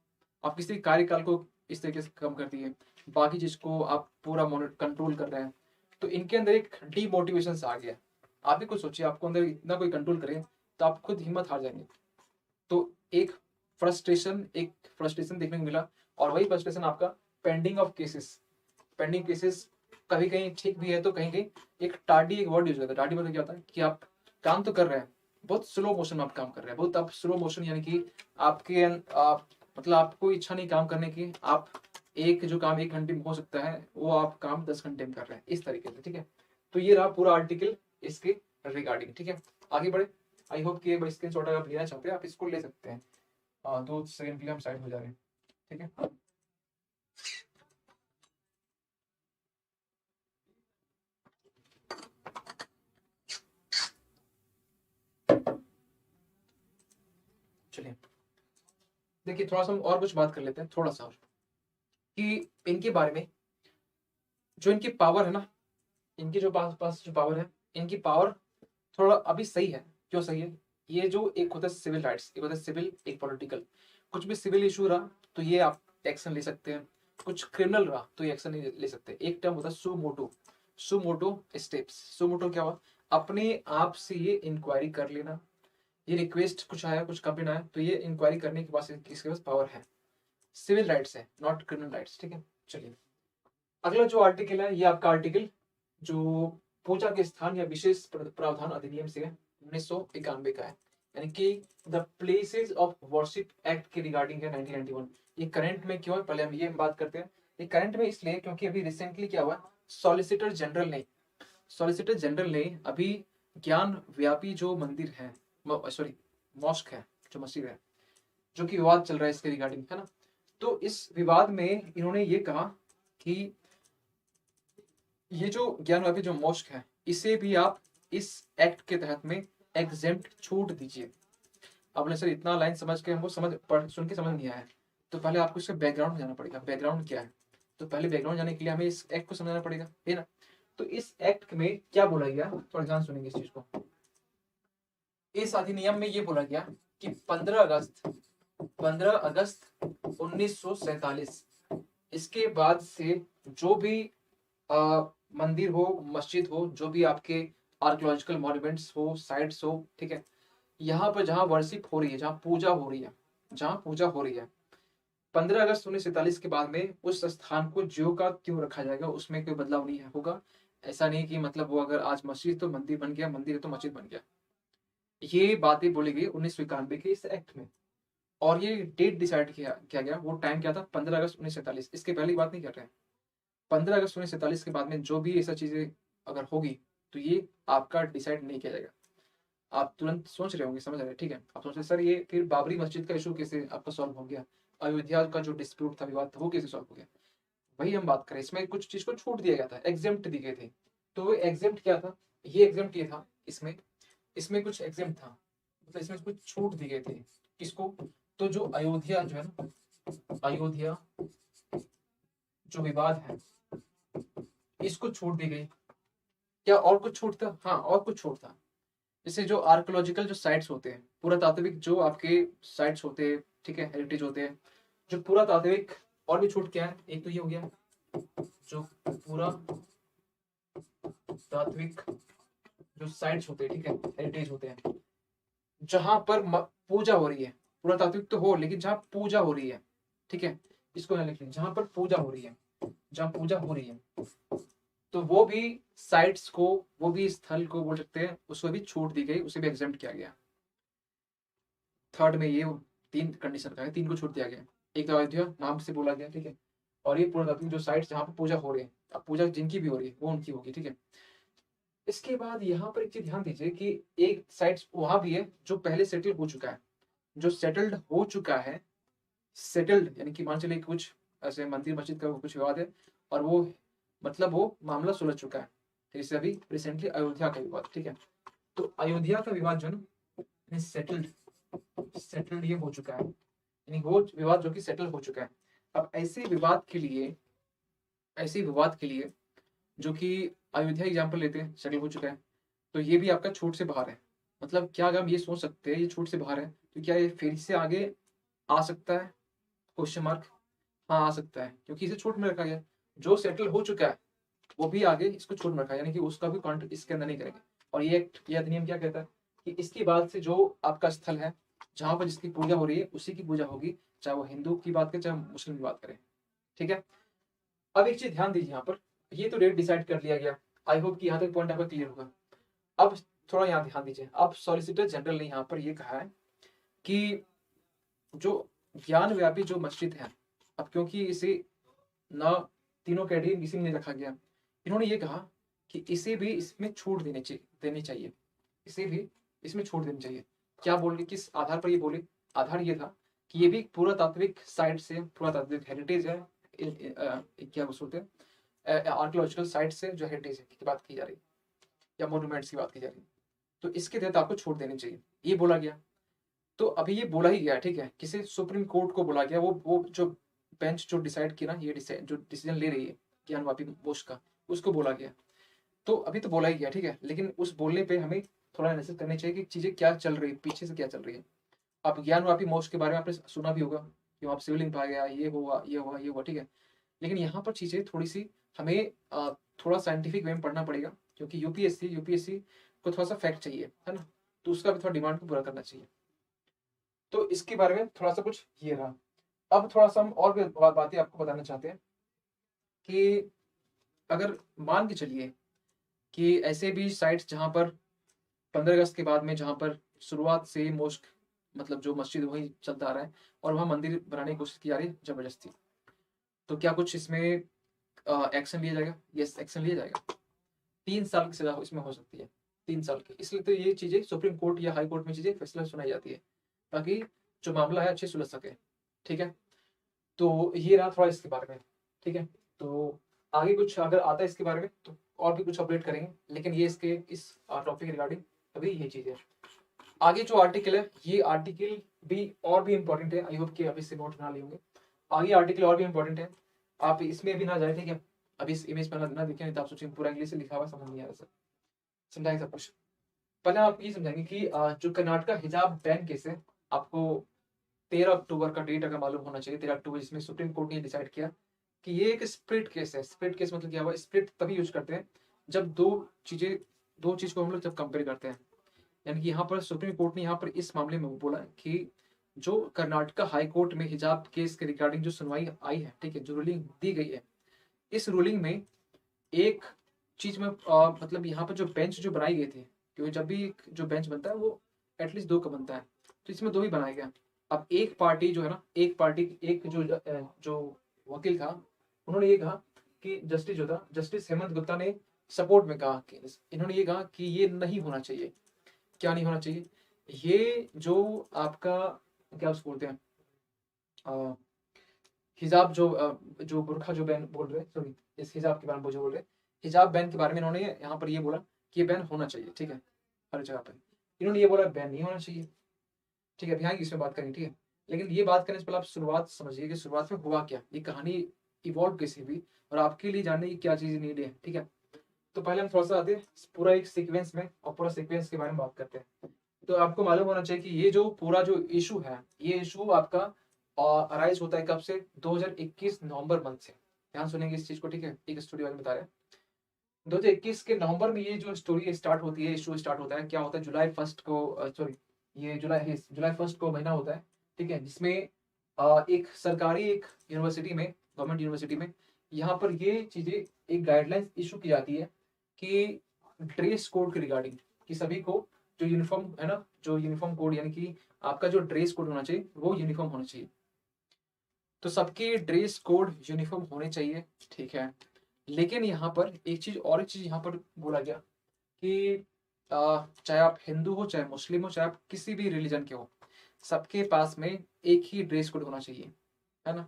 आप किसी कार्यकाल को इस तरीके से कम करती है, बाकी चीज को आप पूरा कंट्रोल कर रहे हैं, तो इनके अंदर एक डीमोटिवेशन आ गया। आप भी कुछ सोचिए, आपको अंदर इतना कोई कंट्रोल करे तो आप खुद हिम्मत हार जाएंगे। तो एक फ्रस्ट्रेशन देखने को मिला, और वही फ्रस्ट्रेशन आपका pending of cases, pending cases कभी कहीं ठीक भी है तो कहीं कहीं एक टार्डी, एक वर्ड यूज होता है। टार्डी मतलब क्या होता है कि आप काम तो कर रहे हैं, बहुत स्लो मोशन में आप काम कर रहे हैं, बहुत आप स्लो मोशन, यानी कि आपके आप मतलब आपको इच्छा नहीं काम करने की, आप एक जो काम 1 घंटे में हो सकता है वो आप काम 10 घंटे में कर रहे हैं, इस तरीके से, ठीक है। तो ये रहा पूरा आर्टिकल इसके रिगार्डिंग, ठीक है। आगे बढ़े। आई होप कि एक स्क्रीन शॉट अगर आप लेना चाहते हैं आप इसको ले सकते हैं। 2 सेकंड के लिए हम साइड हो जा रहे हैं, ठीक है। चलिए देखिए, थोड़ा सा हम और कुछ बात कर लेते हैं, थोड़ा सा और, कि इनके बारे में जो इनकी पावर है ना, इनके जो पास पास जो पावर है, इनकी पावर थोड़ा अभी सही है। क्यों सही है? ये जो एक होता है सिविल राइट्स, एक होता है सिविल, एक पॉलिटिकल। कुछ भी सिविल इशू रहा तो ये आप एक्शन ले सकते हैं, कुछ क्रिमिनल रहा तो ये एक्शन नहीं ले सकते। एक टर्म होता है सू मोटो, सू मोटो स्टेप्स। सू मोटो क्या हुआ? अपने आप से ये इंक्वायरी कर लेना, ये रिक्वेस्ट कुछ आया, कुछ कंप्लेन आया तो ये इंक्वायरी करने के बाद इसके पास पावर है। सिविल राइट्स है, नॉट क्रिमिनल राइट्स, ठीक है। चलिए अगला जो आर्टिकल है ये आपका आर्टिकल जो पूजा के स्थान या विशेष प्रावधान अधिनियम से 1991 का है, यानी कि the places of worship act के रिगार्डिंग है 1991। ये करंट में क्यों है, पहले हम ये बात करते हैं। ये करंट में इसलिए क्योंकि अभी रिसेंटली क्या हुआ, सॉलिसिटर जनरल ने अभी ज्ञान व्यापी जो मंदिर है, सॉरी मॉस्क है, जो मस्जिद है, जो कि विवाद चल रहा है इसके रिगार्डिंग, है ना। तो इस विवाद में इन्होंने ये कहा कि ये जो ज्ञानव्यापी जो मॉस्क है इसे भी आप इस एक्ट के तहत में एग्जेम्प्ट छूट दीजिए। आपने सर इतना लाइन समझ के हमको समझ पढ़ सुन के समझ नहीं आया है, तो पहले आपको इसका बैकग्राउंड जाना पड़ेगा, बैकग्राउंड क्या है। तो पहले बैकग्राउंड जाने के लिए हमें इस एक्ट को समझना पड़ेगा, है ना। तो इस एक्ट में क्या बोला गया, थोड़ा ध्यान सुनेंगे इस चीज को। इस अधिनियम में ये बोला गया कि 15 अगस्त 1947 इसके बाद से जो भी मंदिर हो, मस्जिद हो, जो भी आपके आर्कियोलॉजिकल मॉन्यूमेंट्स हो, साइट्स हो, ठीक है, यहाँ पर जहाँ वर्शिप हो रही है, जहाँ पूजा हो रही है, जहाँ पूजा हो रही है, 15 अगस्त 1947 के बाद में उस स्थान को ज्यों का त्यों रखा जाएगा, उसमें कोई बदलाव नहीं होगा। ऐसा नहीं कि मतलब वो अगर आज मस्जिद तो मंदिर बन गया, मंदिर है तो मस्जिद बन गया। ये बातें बोली गई 1991 के इस एक्ट में। और ये डेट डिसाइड किया गया, वो टाइम क्या था, 15 अगस्त 1947। इसके पहले की बात नहीं कर रहे हैं। 15 अगस्त 1947 के बाद में जो भी ऐसा चीजें अगर होगी तो ये आपका डिसाइड नहीं किया जाएगा। आप तुरंत सोच रहे होंगे, समझ रहे हैं, ठीक है। आप सोच रहे सर ये फिर बाबरी मस्जिद का इशू कैसे आपका सॉल्व हो गया, अयोध्या का जो डिस्प्यूट था, विवाद था, वो कैसे सॉल्व हो गया। वही हम बात करें, इसमें कुछ चीज को छूट दिया गया था, एग्जेम्प्ट दिए गए थे। तो वो एग्जेम्प्ट क्या था, ये एग्जेम्प्ट ये था, इसमें इसमें कुछ एग्जेम्प्ट था, मतलब इसमें कुछ छूट दी गए थे। किसको? तो जो अयोध्या जो है ना, अयोध्या जो विवाद है इसको छूट दी गई। क्या और कुछ छूट था? हाँ, और कुछ छूट था। जैसे जो आर्कोलॉजिकल जो साइट्स होते हैं, पुरातात्विक जो आपके साइट्स होते हैं, ठीक है, हेरिटेज होते हैं, जो पुरातात्विक, और भी छूट क्या है, एक तो ये हो गया जो पुरातात्विक जो साइट्स होते हैं, ठीक है, हेरिटेज होते हैं, जहां पर पूजा हो रही है, पुरातात्विक तो हो लेकिन जहां पूजा हो रही है, ठीक है, इसको यहाँ लिख लीजिए, जहां पर पूजा हो रही है, जहां पूजा हो रही है, तो वो भी साइट्स को, वो भी स्थल को बोल सकते हैं, उसको भी छूट दी गई, उसे भी एग्जेम्प्ट किया गया। थर्ड में ये 3 कंडीशन का है, 3 को छूट दिया गया। एक तो अयोध्या नाम से बोला गया, ठीक है, और ये पुरातात्विक जो साइट्स जहाँ पर पूजा हो रही है, अब पूजा जिनकी भी हो रही है वो उनकी होगी, ठीक है। इसके बाद यहाँ पर एक चीज ध्यान दीजिए कि एक साइट्स वहां भी है जो पहले सेटल हो चुका है, जो सेटल्ड हो चुका है, सेटल्ड यानी कि मान चलिए कुछ ऐसे मंदिर मस्जिद का कुछ विवाद है और वो मतलब वो मामला सुलझ चुका है, जैसे अभी रिसेंटली अयोध्या का विवाद, ठीक है। तो अयोध्या का विवाद जो है ना सेटल्ड, सेटल्ड ये हो चुका है, यानी वो विवाद जो कि सेटल हो चुका है। अब ऐसे विवाद के लिए, ऐसे विवाद के लिए जो कि अयोध्या एग्जाम्पल लेते हैं, सेटल हो चुका है, तो ये भी आपका छूट से बाहर है। मतलब क्या अगर हम ये सोच सकते हैं ये छूट से बाहर है तो क्या ये फिर से आगे आ सकता है, क्वेश्चन मार्क। हाँ आ सकता है, क्योंकि इसे छूट में रखा गया। जो सेटल हो चुका है वो भी आगे इसको छूट में रखा है, यानी कि उसका भी काउंट इसके अंदर नहीं करेंगे। और ये एक्ट, ये अधिनियम क्या कहता है कि इसके बाद से जो आपका स्थल है जहाँ पर जिसकी पूजा हो रही है उसी की पूजा होगी, चाहे वो हिंदू की बात करें चाहे मुस्लिम की बात करें। ठीक है, अब एक चीज ध्यान दीजिए यहाँ पर, ये तो डेट डिसाइड कर लिया गया, आई होप कि यहाँ तक पॉइंट आपका क्लियर होगा। अब थोड़ा यहाँ ध्यान दीजिए, अब सॉलिसिटर जनरल ने यहाँ पर ये कहा है कि जो ज्ञान व्यापी जो मस्जिद है, अब क्योंकि इसे ना तीनों कैटेगरी इसी में रखा गया, इन्होंने ये कहा कि इसे भी इसमें छूट देनी चाहिए, इसे भी इसमें छूट देनी चाहिए। क्या बोले, किस आधार पर ये बोले, आधार ये था कि ये भी पुरातात्विक साइट से, पुरातात्विक हेरिटेज है, क्या बोलते हैं आर्कियोलॉजिकल साइट से जो हेरिटेज है की बात की जा रही है या मोन्यूमेंट्स की बात की जा रही है, तो इसके तहत आपको छूट देनी चाहिए, ये बोला गया। तो अभी ये बोला ही गया, ठीक है, किसी सुप्रीम कोर्ट को बोला गया, वो जो बेंच जो डिसाइड किया ना, ये जो डिसीजन ले रही है ज्ञान वापी मोक्ष का, उसको बोला गया। तो अभी तो बोला ही गया, ठीक है, लेकिन उस बोलने पे हमें थोड़ा एनालिसिस करनी चाहिए कि चीजें क्या चल रही है, पीछे से क्या चल रही है। अब ज्ञान वापी मोक्ष के बारे में आपने सुना भी होगा कि वहाँ शिवलिंग पाया गया, ये हुआ ये हुआ ये हुआ, ठीक है, लेकिन यहाँ पर चीजें थोड़ी सी हमें थोड़ा साइंटिफिक वे में पढ़ना पड़ेगा, क्योंकि यूपीएससी को थोड़ा सा फैक्ट चाहिए, है ना, तो उसका भी थोड़ा डिमांड को पूरा करना चाहिए। तो इसके बारे में थोड़ा सा कुछ ये रहा। अब थोड़ा सा हम और भी बातें आपको बताना चाहते हैं कि अगर मान के चलिए कि ऐसे भी साइट्स जहाँ पर 15 अगस्त के बाद में, जहाँ पर शुरुआत से मोस्क मतलब जो मस्जिद वही चलता आ रहा है और वहाँ मंदिर बनाने की कोशिश की जा रही है जबरदस्ती, तो क्या कुछ इसमें एक्शन लिया जाएगा? यस, एक्शन लिया जाएगा। 3 साल की सजा इसमें हो सकती है, 3 साल की। इसलिए तो ये चीजें सुप्रीम कोर्ट या हाई कोर्ट में चीजें फैसला सुनाई जाती है, ताकि जो मामला है अच्छे सुलझ सके। ठीक है, तो ये रहा थोड़ा इसके बारे में। ठीक है, तो आगे कुछ अगर आता है इसके बारे में तो और भी कुछ अपडेट करेंगे, लेकिन ये इसके इस टॉपिक रिगार्डिंग अभी ये चीज है। आगे जो आर्टिकल है, ये आर्टिकल भी और भी इम्पोर्टेंट है, आई होप कि अभी से नोट बना लिए होंगे। आगे आर्टिकल और भी इम्पोर्टेंट है, आप इसमें भी ना जाए थे कि अभी इस इमेज पर ना देखें, नहीं तो आप सोचेंगे पूरा इंग्लिश से लिखा हुआ समझ नहीं आ रहा सर, समझाएंगे सब कुछ। पहले आप ये समझाएंगे कि जो कर्नाटका हिजाब बैन केस है, आपको 13 अक्टूबर का डेट अगर मालूम होना चाहिए, 13 अक्टूबर, जिसमें सुप्रीम कोर्ट ने डिसाइड किया कि ये एक स्प्लिट केस है। स्प्लिट केस मतलब क्या हुआ, स्प्लिट तभी यूज करते हैं जब दो चीज को हम लोग जब कंपेयर करते हैं, यानी कि यहाँ पर सुप्रीम कोर्ट ने यहाँ पर इस मामले में बोला कि जो कर्नाटका हाई कोर्ट में हिजाब केस के रिगार्डिंग जो सुनवाई आई है, ठीक है, जो रूलिंग दी गई है, इस रूलिंग में एक चीज में मतलब यहाँ पर जो बेंच जो बनाई गई थी, क्योंकि जब भी जो बेंच बनता है वो एटलीस्ट 2 का बनता है, तो इसमें 2 ही बनाया गया। अब एक पार्टी जो है ना, एक पार्टी एक जो वकील था, उन्होंने ये कहा कि जस्टिस जो था, जस्टिस हेमंत गुप्ता ने सपोर्ट में कहा कि इन्होंने ये कहा कि ये नहीं होना चाहिए। क्या नहीं होना चाहिए? ये जो आपका क्या उसको बोलते हैं हिजाब जो बुरखा जो बैन बोल रहे, सॉरी, इस हिजाब के बारे में जो बोल रहे, हिजाब बैन के बारे में इन्होंने यहाँ पर ये बोला कि ये बैन होना चाहिए, ठीक है, हर जगह पर। इन्होंने ये बोला बैन नहीं होना चाहिए, ठीक है, यहाँ इसमें बात करेंगे, ठीक है, लेकिन ये बात करने से पहले आप शुरुआत समझिए कि शुरुआत में हुआ क्या, ये कहानी इवॉल्व कैसे हुई और आपके लिए जानने की क्या चीज़ नीड है। ठीक है, तो पहले हम थोड़ा सा आते हैं पूरा एक सीक्वेंस में और पूरा सीक्वेंस के बारे में बात करते हैं। तो आपको मालूम होना चाहिए कि ये जो पूरा जो इशू है, ये इशू आपका अराइज होता है कब से, 2021 नवंबर मंथ से। ध्यान सुनेंगे इस चीज को, ठीक है, एक स्टोरी वाले बता रहे हैं। 2021 के नवंबर में ये जो स्टोरी स्टार्ट होती है, इशू स्टार्ट होता है। क्या होता है, जुलाई 1 को, सॉरी, ये जुलाई 1 को महीना होता है, ठीक है, जिसमें एक सरकारी एक यूनिवर्सिटी में, गवर्नमेंट यूनिवर्सिटी में, यहाँ पर ये चीजें एक गाइडलाइंस इशू की जाती है कि ड्रेस कोड के रिगार्डिंग, कि सभी को जो यूनिफॉर्म है ना, जो यूनिफॉर्म कोड, यानी कि आपका जो ड्रेस कोड होना चाहिए वो यूनिफॉर्म होना चाहिए। तो सबके ड्रेस कोड यूनिफॉर्म होने चाहिए, ठीक है, लेकिन यहाँ पर एक चीज यहाँ पर बोला गया कि चाहे आप हिंदू हो, चाहे मुस्लिम हो, चाहे आप किसी भी रिलीजन के हो, सबके पास में एक ही ड्रेस कोड होना चाहिए, है ना,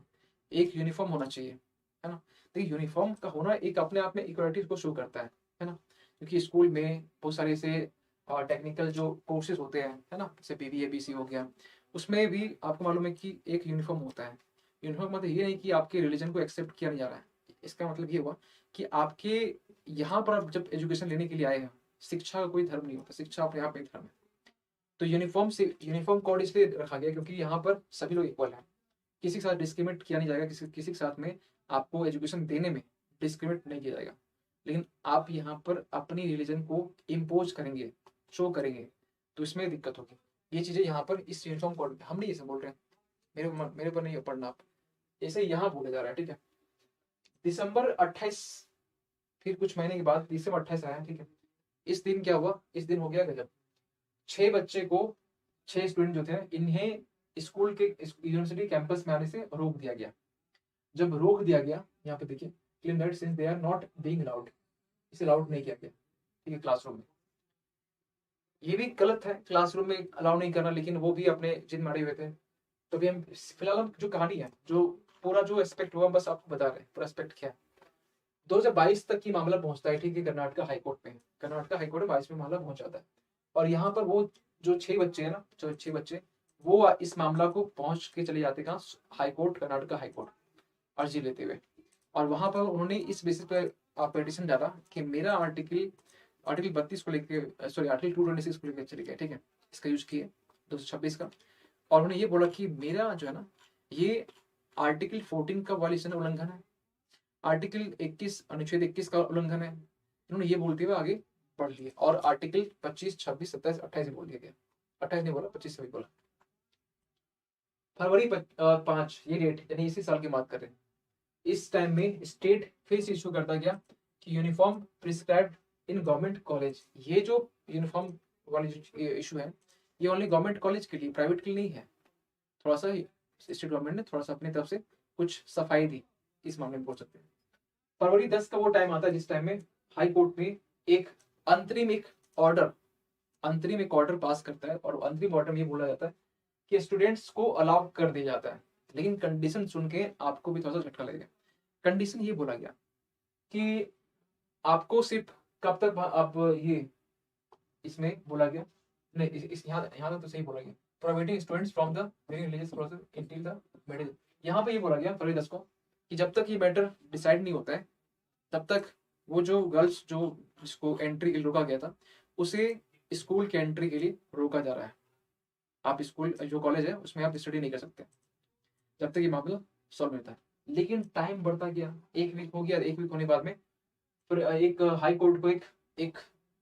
एक यूनिफॉर्म होना चाहिए, है ना। तो यूनिफॉर्म का होना एक अपने आप में इक्वालिटी को शो करता है ना, क्योंकि स्कूल में बहुत सारे ऐसे टेक्निकल जो कोर्सेज होते हैं, है ना, जैसे बीबीए बीसी हो गया, उसमें भी आपको मालूम है कि एक यूनिफॉर्म होता है। यूनिफॉर्म मतलब ये नहीं कि आपके रिलीजन को एक्सेप्ट किया नहीं जा रहा है, इसका मतलब ये हुआ कि आपके यहाँ पर आप जब एजुकेशन लेने के लिए आए हैं, शिक्षा का कोई धर्म नहीं होता, शिक्षा अपने आप में एक धर्म है। तो यूनिफॉर्म कोड इसलिए रखा गया क्योंकि यहाँ पर सभी लोग इक्वल हैं, किसी के साथ डिस्क्रिमिनेट किया नहीं जाएगा, किसी के साथ में आपको एजुकेशन देने में डिस्क्रिमिनेट नहीं किया जाएगा। लेकिन आप यहाँ पर अपनी रिलीजन को इम्पोज करेंगे, शो करेंगे, तो इसमें दिक्कत होगी। ये चीजें यहाँ पर इस यूनिफॉर्म कोड हम नहीं ऐसे बोल रहे हैं, मेरे पर नहीं पढ़ना आप, ऐसे यहाँ बोला जा रहा है, ठीक है। दिसंबर 28, फिर कुछ महीने के बाद दिसंबर 28 आया, ठीक है। इस दिन क्या हुआ, इस दिन हो गया गजब। 6 बच्चे को, 6 स्टूडेंट जो थे ना, इन्हें स्कूल के यूनिवर्सिटी कैंपस में आने से रोक दिया गया। जब रोक दिया गया, यहाँ पे देखिए clean that since they are not being allowed, इसे अलाउड नहीं किया गया, ठीक है, क्लासरूम में। ये भी गलत है, क्लासरूम में अलाउ नहीं करना, लेकिन वो भी अपने जिद मारे हुए थे। तो भी हम फिलहाल हम जो कहानी है, जो पूरा जो एस्पेक्ट हुआ, बस आपको बता रहे हैं पूरा एस्पेक्ट क्या है। 2022 तक की मामला पहुंचता है, ठीक है, कर्नाटक हाईकोर्ट में। कर्नाटक हाईकोर्ट में 22 में मामला पहुंच जाता है। और यहाँ पर वो जो 6 बच्चे हैं ना, जो 6 बच्चे, वो इस मामला को पहुंच के चले जाते कहाँ, हाईकोर्ट, कर्नाटक हाईकोर्ट, अर्जी लेते हुए। और वहां पर उन्होंने इस बेसिस पे पिटिशन डाला कि मेरा आर्टिकल आर्टिकल 32 को लेके, सॉरी आर्टिकल 226 को लेकर चले गए, ठीक है, इसका यूज किए 226 का। और उन्होंने ये बोला कि मेरा जो है ना, ये आर्टिकल 14 का वायलेशन उल्लंघन है, आर्टिकल 21 अनुच्छेद 21 का उल्लंघन है। इन्होंने ये बोलते हुए आगे बढ़ लिए, और आर्टिकल 25, 26, 27, 28 बोल दिया गया। 28 नहीं बोला, 25 से भी बोला। फरवरी 5 ये डेट, यानी इसी साल की बात कर रहे हैं। इस टाइम में स्टेट फिर से इशू करता गया कि uniform prescribed in government college. ये जो यूनिफॉर्म वाली जो इशू है, ये ओनली गवर्नमेंट कॉलेज के लिए, प्राइवेट के लिए नहीं है। थोड़ा सा स्टेट गवर्नमेंट ने थोड़ा सा अपनी तरफ से कुछ सफाई दी, इस मामले में बोल सकते हैं। फरवरी 10 का वो टाइम आता है जिस टाइम में हाई कोर्ट में एक अंतरिम एक ऑर्डर अंतरिम एक ऑर्डर पास करता है, और अंतरिम ऑर्डर में ये बोला जाता है कि स्टूडेंट्स को अलाउ कर दिया जाता है, लेकिन कंडीशन सुन के आपको भी थोड़ा सा झटका लगेगा। कंडीशन ये बोला गया कि आपको सिर्फ कब तक आप ये, इसमें बोला गया नहीं, इस यहाँ यहाँ तक तो सही बोला गया, prohibiting students from the religious process until the marriage. यहाँ पे ये बोला गया फरवरी 10 को कि जब तक ये मैटर डिसाइड नहीं होता है, तब तक वो जो गर्ल्स जो जिसको एंट्री के लिए रोका गया था, उसे स्कूल के एंट्री के लिए रोका जा रहा है। आप स्कूल जो कॉलेज है उसमें आप स्टडी नहीं कर सकते जब तक ये मामला सॉल्व नहीं होता है। लेकिन टाइम बढ़ता गया, 1 वीक हो गया, 1 वीक होने के बाद में फिर एक हाई कोर्ट को एक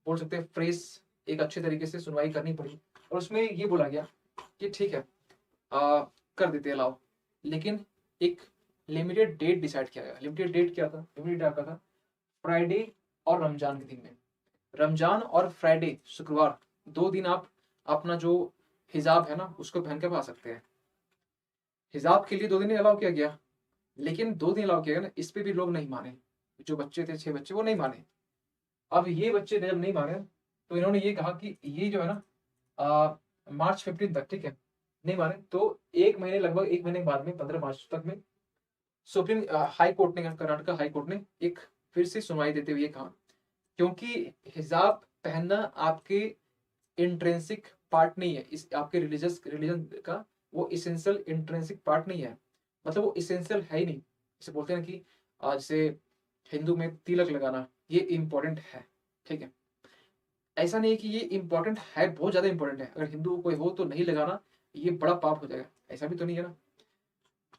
बोल सकते हैं फ्रेश, एक अच्छे तरीके से सुनवाई करनी पड़ी, और उसमें ये बोला गया कि ठीक है, कर देते अलाउ, लेकिन एक लिमिटेड डेट डिसाइड किया गया। लिमिटेड डेट क्या था, लिमिटेड डेट क्या था, फ्राइडे और रमजान के दिन में। रमजान और फ्राइडे, शुक्रवार, 2 दिन आप अपना जो हिजाब है ना उसको पहन के पा सकते हैं। हिजाब के लिए 2 दिन अलाउ किया गया, लेकिन 2 दिन अलाउ किया गया ना, इस पे भी लोग नहीं माने। जो बच्चे थे 6 बच्चे, वो नहीं माने। अब ये बच्चे जब नहीं माने, तो इन्होंने ये कहा कि ये जो है ना, मार्च 15 तक, ठीक है, नहीं माने तो 1 महीने, लगभग 1 महीने के बाद में 15 मार्च तक में सुप्रीम हाई कोर्ट ने, कर्नाटक हाई कोर्ट ने एक फिर से सुनवाई देते हुए कहा, क्योंकि हिजाब पहनना आपके इंट्रेंसिक पार्ट नहीं है, इस आपके रिलीजन का वो इसेंशियल इंट्रेंसिक पार्ट नहीं है, मतलब वो इसेंशियल है ही नहीं। जैसे बोलते हैं ना कि जैसे हिंदू में तिलक लगाना ये इम्पोर्टेंट है, ठीक है, ऐसा नहीं है कि ये इम्पोर्टेंट है, बहुत ज्यादा इम्पोर्टेंट है, अगर हिंदू कोई हो तो नहीं लगाना ये बड़ा पाप हो जाएगा, ऐसा भी तो नहीं है ना,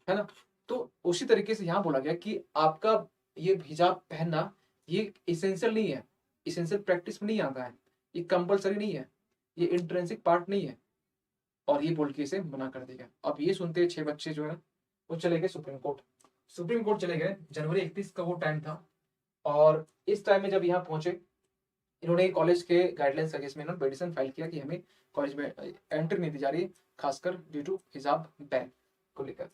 है ना। तो उसी तरीके से यहाँ बोला गया कि आपका ये हिजाब पहनना ये इसेंशियल नहीं है, इसेंशियल प्रैक्टिस में नहीं आता है, ये कंपलसरी नहीं है, ये इंट्रेंसिक पार्ट नहीं है, और ये बोल के इसे मना कर देगा। अब ये सुनते 6 बच्चे जो है वो चले गए सुप्रीम कोर्ट। सुप्रीम कोर्ट चले गए, जनवरी 31 का वो टाइम था। और इस टाइम में जब यहाँ पहुंचे, इन्होंने कॉलेज के गाइडलाइंस अगेंस्ट में इन्होंने पिटीशन फाइल किया कि हमें कॉलेज में एंट्री नहीं दी जा रही, खासकर ड्यू टू हिजाब बैन को लेकर।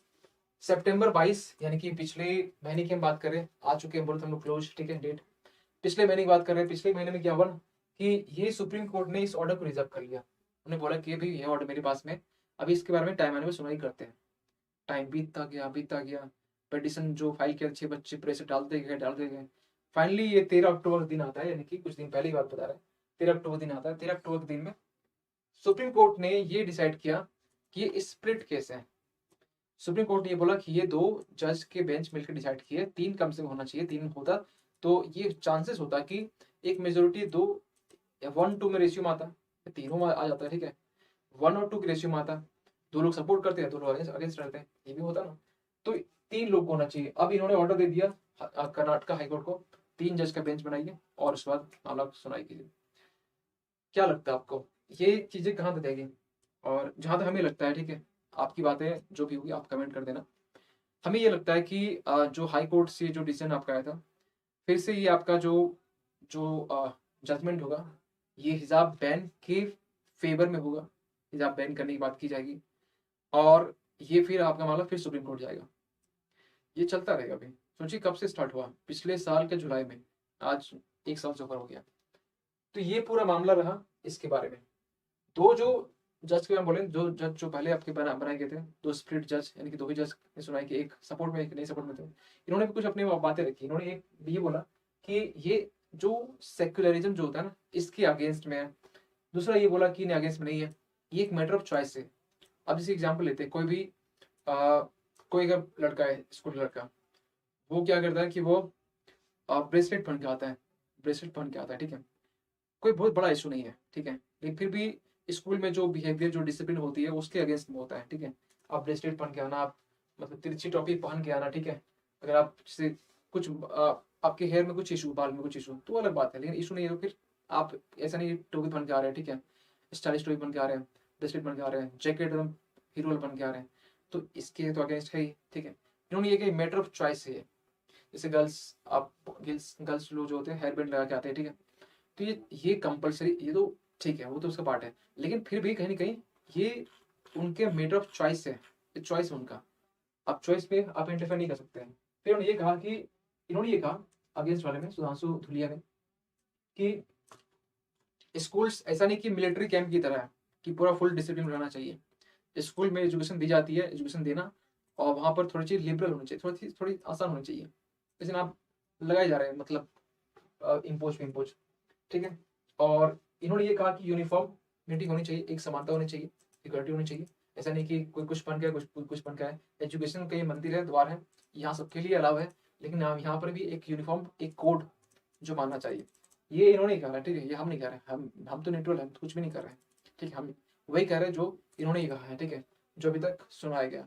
सितंबर 22, यानी कि पिछले महीने की हम बात करें, आ चुके हैं, बोलते हम लोग क्लोज, ठीक है, डेट पिछले महीने की बात कर रहे हैं। पिछले महीने में क्या हुआ कि ये सुप्रीम कोर्ट ने इस ऑर्डर को रिजर्व कर लिया। उन्होंने बोला कि भाई ये ऑर्डर मेरे पास में, अभी इसके बारे में टाइम आने में सुनवाई करते हैं। टाइम बीतता गया, पिटीशन जो फाइल किया 6 बच्चे प्रेस डालते गए। फाइनली ये 13 अक्टूबर का दिन आता है, यानी कि कुछ दिन पहले की बात बता रहे हैं, 13 अक्टूबर दिन आता है। 13 अक्टूबर के दिन में सुप्रीम कोर्ट ने ये डिसाइड किया कि ये स्प्लिट केस है। सुप्रीम कोर्ट ने ये बोला कि ये 2 जज के बेंच मिलकर डिसाइड किए, 3 कम से कम होना चाहिए, 3 होता तो ये चांसेस होता कि एक मेजोरिटी 1-2 में रेशियो में आता, तीनों में आ जाता है, ठीक है, 1 और 2 की रेशियो में आता, 2 लोग सपोर्ट करते हैं, 2 लोग अगेंस्ट रहते हैं, ये भी होता ना। तो 3 लोग को होना चाहिए। अब इन्होंने ऑर्डर दे दिया कर्नाटक हाईकोर्ट को, 3 जज का बेंच बनाइए और उसके बाद मामला सुनाई कीजिए। क्या लगता है आपको ये चीजें कहाँ तक जाएगी? और जहां तक हमें लगता है, ठीक है, आपकी बातें जो भी होगी आप कमेंट कर देना। हमें ये लगता है कि जो हाई कोर्ट से जो डिसीजन आपका आया था, फिर से ये आपका जो जो जजमेंट होगा ये हिजाब बैन के फेवर में होगा। हिजाब बैन करने की बात की जाएगी और ये फिर आपका मामला फिर सुप्रीम कोर्ट जाएगा। ये चलता रहेगा। अभी सोचिए कब से स्टार्ट हुआ, पिछले साल के जुलाई में, आज 1 साल से ऊपर हो गया। तो ये पूरा मामला रहा इसके बारे में। दो जो जज के बारे में बोले, दो जज जो पहले आपके बनाए गए थे, दो स्प्लिट जज, यानी कि दो ही जज ने सुनाई कि एक सपोर्ट में एक नहीं सपोर्ट में थे। इन्होंने भी कुछ अपनी बातें रखी। इन्होंने एक ये बोला कि ये जो सेक्युलरिज्म जो होता है ना, इसके अगेंस्ट में है। दूसरा ये बोला कि अगेंस्ट में नहीं है, ये एक मैटर ऑफ चॉइस है। अब जैसे एग्जाम्पल लेते हैं, कोई भी कोई अगर लड़का है, स्कूल लड़का, वो क्या करता है कि वो ब्रेसलेट पहन के आता है, ब्रेसलेट पहन के आता है, ठीक है, कोई बहुत बड़ा इशू नहीं है, ठीक है, लेकिन फिर भी स्कूल में जो बिहेवियर जो डिसिप्लिन होती है उसके अगेंस्ट में होता है, ठीक है। आप ब्रेसलेट पहन के आना, आप मतलब तिरछी टोपी पहन के आना, ठीक है, अगर आप जैसे कुछ आपके हेयर में कुछ इशू, बाल में कुछ इशू, तो अलग बात है, लेकिन इशू नहीं है तो फिर आप ऐसा नहीं टोपी पहन के आ रहे हैं, ठीक है, स्टाइलिश टोपी पहन के आ रहे हैं, ब्रेसलेट पहन के आ रहे हैं, जैकेट एकदम हीरो बन के आ रहे हैं, तो इसके तो अगेंस्ट है ही, ठीक है। इन्होंने ये कि मैटर ऑफ चॉइस है। जैसे गर्ल्स, आप गर्ल्स लोग जो होते हैं हेयर बैंड लगा के आते हैं, ठीक है, तो ये कंपलसरी, ये तो ठीक है, वो तो उसका पार्ट है, लेकिन फिर भी कहीं ना कहीं ये उनके मेटर ऑफ चॉइस है, ये चॉइस है उनका। आप चॉइस पे आप इंटरफेयर नहीं कर सकते हैं। फिर उन्होंने ये कहा कि, इन्होंने ये कहा अगेंस्ट वाले में, सुधांशु धुलिया ने, कि स्कूल्स ऐसा नहीं कि मिलिट्री कैंप की तरह है कि पूरा फुल डिसिप्लिन रहना चाहिए। स्कूल में एजुकेशन दी जाती है, एजुकेशन देना, और वहां पर थोड़ी चीज लिबरल होनी चाहिए, थोड़ी आसान होनी चाहिए। लेकिन आप लगाए जा रहे हैं, मतलब इम्पोज पे इम्पोज, ठीक है। और इन्होंने ये कहा कि यूनिफॉर्मिटी होनी चाहिए, एक समानता होनी चाहिए, इक्वलिटी होनी चाहिए। ऐसा नहीं कि कोई कुछ बन गया, कुछ बन गया है। एजुकेशन का ये मंदिर है, द्वार है, यहाँ सबके लिए अलाव है, लेकिन यहाँ पर भी एक यूनिफॉर्म, एक कोड जो मानना चाहिए। ये इन्होंने कहा है, ठीक है, ये हम नहीं कह रहे, हम तो न्यूट्रल हैं, तो कुछ भी नहीं कर रहे हैं, ठीक है। हम वही कह रहे हैं जो इन्होंने ही कहा है, ठीक है, जो अभी तक सुनाया गया।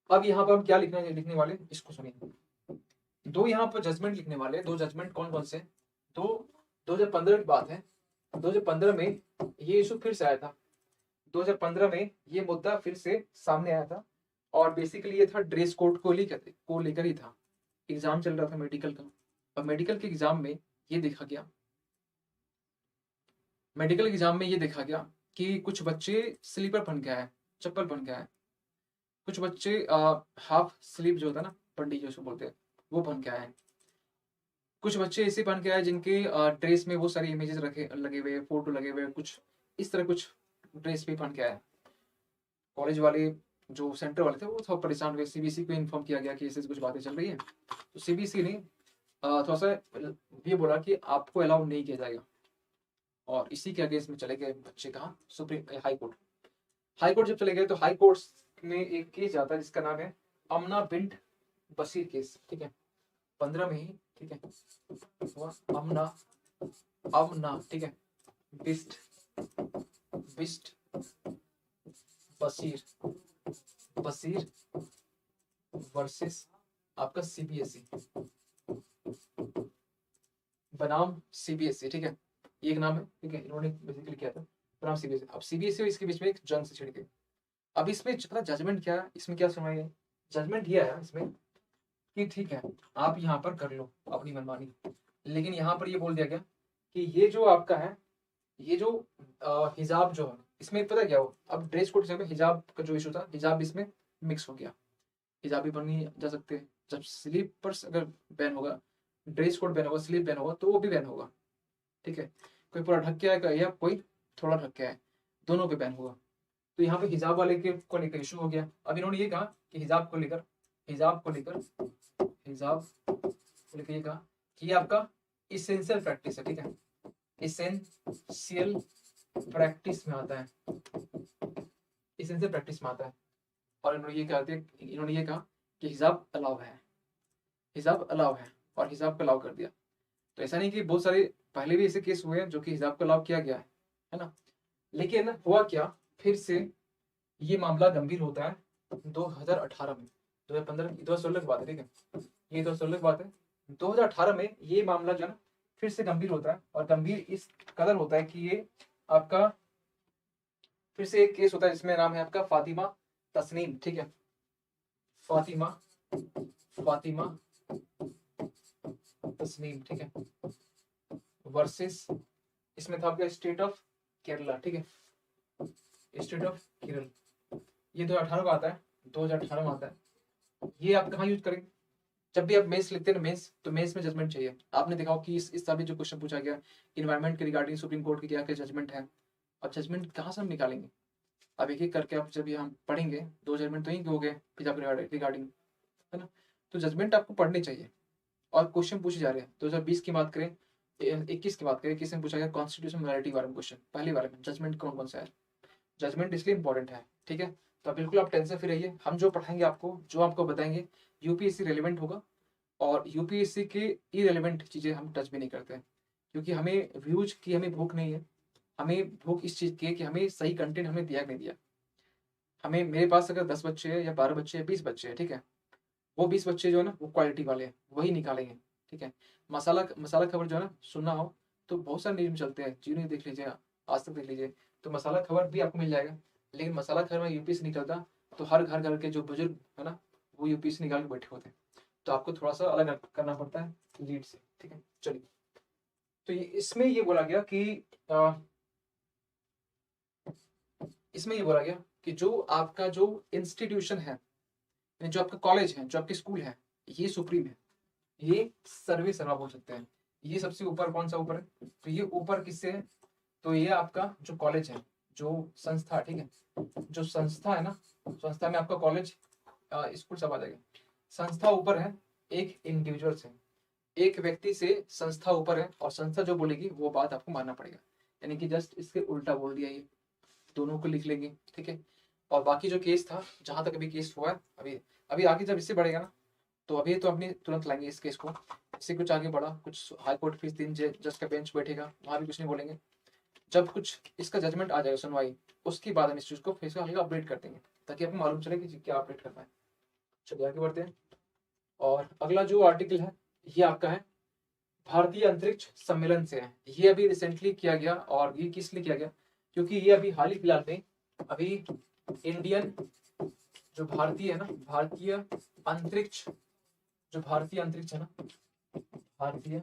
अब यहाँ पर हम क्या लिखने वाले, इसको सुनिए। दो यहाँ पर जजमेंट लिखने वाले, दो जजमेंट कौन कौन से, दो 2015 की बात है। 2015 में ये इशू फिर से आया था। 2015 में ये मुद्दा फिर से सामने आया था, और बेसिकली ये था ड्रेस कोड को लेकर ही था। एग्जाम चल रहा था मेडिकल का, और मेडिकल के एग्जाम में ये देखा गया, मेडिकल एग्जाम में ये देखा गया कि कुछ बच्चे स्लीपर पहन के आए, चप्पल पहन के आए, कुछ बच्चे हाफ स्लीव जो होता है ना, पंडी जो उसको बोलते हैं, वो पहन के आए हैं। कुछ बच्चे ऐसे पहन के आए जिनके ड्रेस में वो सारी इमेजेस रखे लगे हुए, फोटो लगे हुए, कुछ इस तरह कुछ ड्रेस भी पहन के आए। कॉलेज वाले जो सेंटर वाले थे वो थोड़ा परेशान हुए, सीबीएसई को इन्फॉर्म किया गया कि ऐसे कुछ बातें चल रही है, तो सीबीएसई ने थोड़ा सा ये बोला कि आपको अलाउ नहीं किया जाएगा। और इसी के अगेंस्ट में चले गए बच्चे, कहाँ, supreme high court. High court जब चले गए तो हाई कोर्ट में एक केस आता है जिसका नाम है अमना बिंट बशीर केस, ठीक है, 15 में ही, ठीक है, अमना अमना, ठीक है, बिस्ट बिस्ट बशीर बशीर वर्सेस आपका सीबीएसई बनाम सीबीएसई, ठीक है, ये एक नाम है, ठीक है, इन्होंने बेसिकली किया था बनाम सीबीएसई। अब सीबीएसई और इसके बीच में एक जंग से छिड़ गई। अब इसमें पता जजमेंट क्या है, इसमें क्या सुनाई है, जजमेंट ये है इसमें कि ठीक है, आप यहाँ पर कर लो अपनी मनमानी, लेकिन यहाँ पर ये बोल दिया गया कि ये जो आपका है, ये जो हिजाब जो है, इसमें पता क्या हो, अब ड्रेस कोड से हिजाब का जो इशू था, हिजाब इसमें मिक्स हो गया। हिजाब भी पहनी जा सकते हैं, जब स्लीपर्स अगर बैन होगा, ड्रेस कोड बैन होगा, स्लीप बैन होगा, तो वो भी बैन होगा, ठीक है। कोई पूरा ढक के आएगा या कोई थोड़ा ढक के आए, दोनों पे बैन होगा। तो यहाँ पे हिजाब वाले के को लेकर इशू हो गया। अब इन्होंने ये कहा कि हिजाब को लेकर ये कहा कि ये आपका इसेंशियल प्रैक्टिस है, ठीक है, इसेंशियल प्रैक्टिस में आता है, इसेंशियल प्रैक्टिस में आता है। और इन्होंने ये कहा कि हिजाब अलाउ है, हिजाब अलाउ है, और हिजाब को अलाउ कर दिया। तो ऐसा नहीं कि बहुत सारे पहले भी ऐसे केस हुए हैं जो कि हिजाब को अलाउ किया गया है ना, लेकिन हुआ क्या, फिर से ये मामला गंभीर होता है 2018 में, 2015 2016 की बात है, ठीक है, ये 2016 की बात है। 2018 में ये मामला जो है ना फिर से गंभीर होता है, और गंभीर इस कदर होता है कि ये आपका फिर से एक केस होता है जिसमें नाम है आपका फातिमा तस्नीम, ठीक है, फातिमा फातिमा तस्नीम, ठीक है, वर्सेस इसमें था आपका स्टेट ऑफ केरला, ठीक है, स्टेट ऑफ केरल। ये 2018 का आता है, 2018 में आता है। ये आप कहाँ यूज करेंगे? जब भी आप मेंस लिखते हैं ना, मेंस, तो मेंस में जजमेंट चाहिए। आपने देखा हो कि इस साल जो क्वेश्चन पूछा गया इन्वायरमेंट के रिगार्डिंग सुप्रीम कोर्ट की क्या क्या जजमेंट है, और जजमेंट कहाँ से हम निकालेंगे? अब एक एक करके आप जब ये हम पढ़ेंगे, 2 जजमेंट तो ही हो गए हिजाब रिगार्डिंग, है ना। तो जजमेंट आपको पढ़नी चाहिए, और क्वेश्चन पूछे जा रहे हैं। 2020 की बात करें, 21 की बात करें, 21 में पूछा गया कॉन्स्टिट्यूशन मोरालिटी बारे में क्वेश्चन, पहले बारे में जजमेंट कौन कौन सा है। जजमेंट इसलिए इंपॉर्टेंट है, ठीक है। तो बिल्कुल आप टेंशन फ्री रहिए, हम जो पढ़ाएंगे आपको, जो आपको बताएंगे, यूपीएससी रेलिवेंट होगा। और यूपीएससी के इरेलीवेंट चीज़ें हम टच भी नहीं करते हैं, क्योंकि हमें व्यूज की हमें भूख नहीं है। हमें भूख इस चीज़ की है कि हमें सही कंटेंट हमें दिया कि नहीं दिया। हमें, मेरे पास अगर 10 बच्चे हैं या 12 बच्चे हैं, 20 बच्चे हैं, ठीक है, वो 20 बच्चे जो है ना वो क्वालिटी वाले हैं, वही निकालेंगे, ठीक है। मसाला मसाला खबर जो है ना सुनना हो तो बहुत सारे न्यूज में चलते हैं, जी न्यूज देख लीजिए, आज तक देख लीजिए, तो मसाला खबर भी आपको मिल जाएगा। लेकिन मसाला खबर में यूपी से निकलता, तो हर घर घर के जो बुजुर्ग है ना वो यूपी से निकाल के बैठे होते हैं। तो आपको थोड़ा सा अलग करना पड़ता है लीड से, ठीक है। चलिए, तो इसमें ये बोला गया कि इसमें ये बोला गया कि जो आपका जो इंस्टीट्यूशन है, यानी जो आपका कॉलेज है, जो आपके स्कूल है, ये सुप्रीम है, ये सर्वे सर्वा बोल सकते हैं। ये सबसे ऊपर कौन सा ऊपर है? तो ये ऊपर किससे है? तो ये आपका जो कॉलेज है, जो संस्था, ठीक है, जो संस्था है ना, संस्था में आपका कॉलेज स्कूल सब आ जाएगा। संस्था ऊपर है एक इंडिविजुअल से, एक व्यक्ति से संस्था ऊपर है, और संस्था जो बोलेगी वो बात आपको मानना पड़ेगा। यानी कि जस्ट इसके उल्टा बोल दिया, ये दोनों को लिख लेंगे, ठीक है। और बाकी जो केस था, जहां तक अभी केस हुआ है, अभी अभी आगे जब इससे बढ़ेगा ना, तो अभी तो अपने तुरंत लाएंगे इस केस को। इससे कुछ आगे बढ़ा, कुछ हाई कोर्ट फीस 3 जज का बेंच बैठेगा, वहां भी कुछ नहीं बोलेंगे। जब कुछ इसका जजमेंट आ जाएगा, सुनवाई, उसके बाद हम इस चीज को फिर से हल्का अपडेट कर देंगे, ताकि आपको मालूम चले कि क्या अपडेट करना है। चलिए आगे बढ़ते हैं। और अगला जो आर्टिकल है ये आपका है भारतीय अंतरिक्ष सम्मेलन से है। ये अभी रिसेंटली किया गया, और ये किस लिए किया गया? क्योंकि ये अभी हाल ही फिलहाल में अभी इंडियन जो भारतीय है ना, भारतीय अंतरिक्ष है ना, भारतीय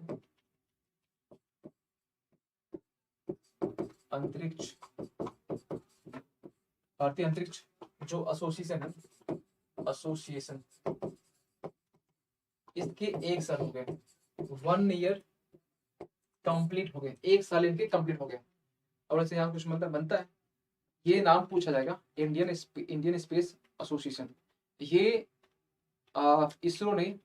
अंतरिक्ष भारतीय अंतरिक्ष जो एसोसिएशन है, एसोसिएशन, इसके 1 साल हो गए, 1 ईयर कंप्लीट हो गए, 1 साल इनके कंप्लीट हो गए। और ऐसे यहाँ कुछ मतलब बनता है, ये नाम पूछा जाएगा इंडियन स्पेस एसोसिएशन। ये इसरो ने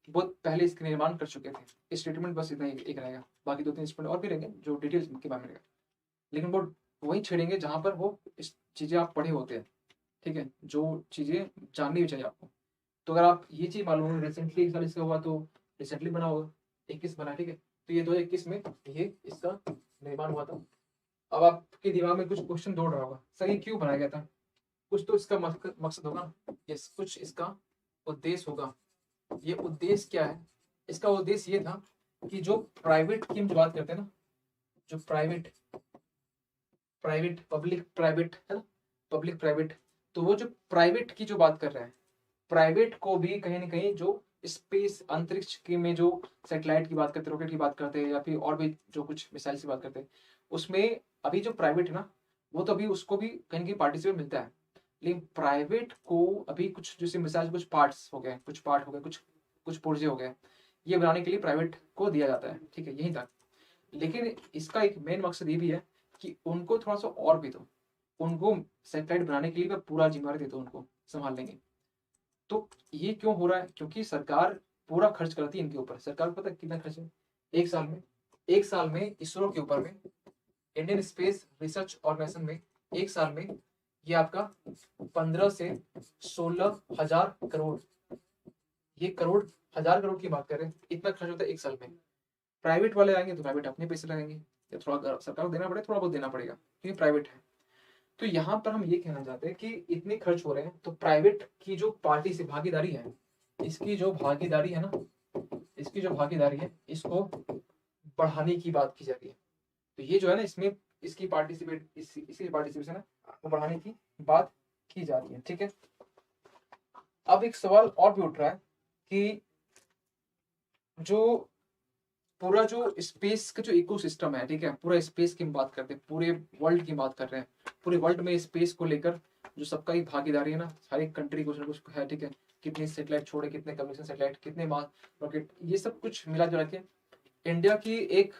बहुत पहले इसका निर्माण कर चुके थे। स्टेटमेंट बस इतना एक रहेगा, बाकी 2-3 स्टेटमेंट और भी रहेंगे जो डिटेल्स के बारे में रहेगा, लेकिन वो वही छेड़ेंगे जहां पर वो इस चीजें आप पढ़े होते हैं, ठीक है, जो चीजें जाननी भी चाहिए आपको। तो अगर आप ये चीज मालूम हो, रिसेंटली 1 साल इसका हुआ, तो रिसेंटली बना होगा, 21 बना, ठीक है। तो ये 2021 में ये इसका निर्माण हुआ था। अब आपके दिमाग में कुछ क्वेश्चन दौड़ रहा होगा, सर ये क्यों बनाया गया था? कुछ तो इसका मकसद होगा, यस, कुछ इसका उद्देश्य होगा। ये उद्देश्य क्या है? इसका उद्देश्य ये था कि जो प्राइवेट की हम जो बात करते हैं ना, जो प्राइवेट प्राइवेट पब्लिक प्राइवेट है ना, पब्लिक प्राइवेट, तो वो जो प्राइवेट की जो बात कर रहे हैं, प्राइवेट को भी कहीं ना कहीं जो स्पेस अंतरिक्ष के में जो सैटेलाइट की बात करते हैं, रॉकेट की बात करते हैं, या फिर और भी जो कुछ मिसाइल की बात करते हैं, उसमें अभी जो प्राइवेट है ना, वो तो अभी उसको भी कहीं ना कहीं पार्टिसिपेट मिलता है। लेकिन प्राइवेट को अभी कुछ जैसे मिसाइल कुछ पार्ट्स हो गए, कुछ पार्ट हो गए, कुछ कुछ पुर्जे हो गए, ये बनाने के लिए प्राइवेट को दिया जाता है, ठीक है, यहीं तक। लेकिन इसका एक मेन मकसद ये भी है कि उनको थोड़ा सा और भी दो, उनको सैटेलाइट बनाने के लिए मैं पूरा जिम्मेवारी देता हूँ, उनको संभाल लेंगे। तो ये क्यों हो रहा है? क्योंकि सरकार पूरा खर्च करती है इनके ऊपर। सरकार को पता है कितना खर्च है 1 साल में? 1 साल में इसरो के ऊपर में, इंडियन स्पेस रिसर्च ऑर्गेनाइजेशन में, 1 साल में ये आपका 15 से 16 हजार करोड़, ये करोड़, हजार करोड़ की बात कर रहे हैं, इतना खर्च होता है 1 साल में। प्राइवेट वाले आएंगे तो प्राइवेट अपने पैसे लगाएंगे, या थोड़ा सरकार को देना पड़े, थोड़ा बहुत देना पड़ेगा, क्योंकि प्राइवेट है। तो यहाँ पर हम ये कहना चाहते हैं कि इतने खर्च हो रहे हैं, तो प्राइवेट की जो पार्टी से भागीदारी है, इसकी जो भागीदारी है ना, इसकी जो भागीदारी है इसको बढ़ाने की बात की जा रही है। तो ये जो है ना, इसमें इसकी पार्टिसिपेशन है वो बढ़ाने की बात की जा रही है, ठीक है। अब एक सवाल और भी उठ रहा है कि जो पूरा जो स्पेस का जो इकोसिस्टम है, ठीक है, पूरा स्पेस की हम बात करते हैं, पूरे वर्ल्ड की बात कर रहे हैं, पूरे वर्ल्ड में स्पेस को लेकर जो सबका ही भागीदारी है ना, हर एक कंट्री कुछ ना कुछ है, ठीक है, कितने सैटेलाइट छोड़े, कितने कम्युनिकेशन सैटेलाइट, कितने रॉकेट, ये सब कुछ मिला जुला के इंडिया की एक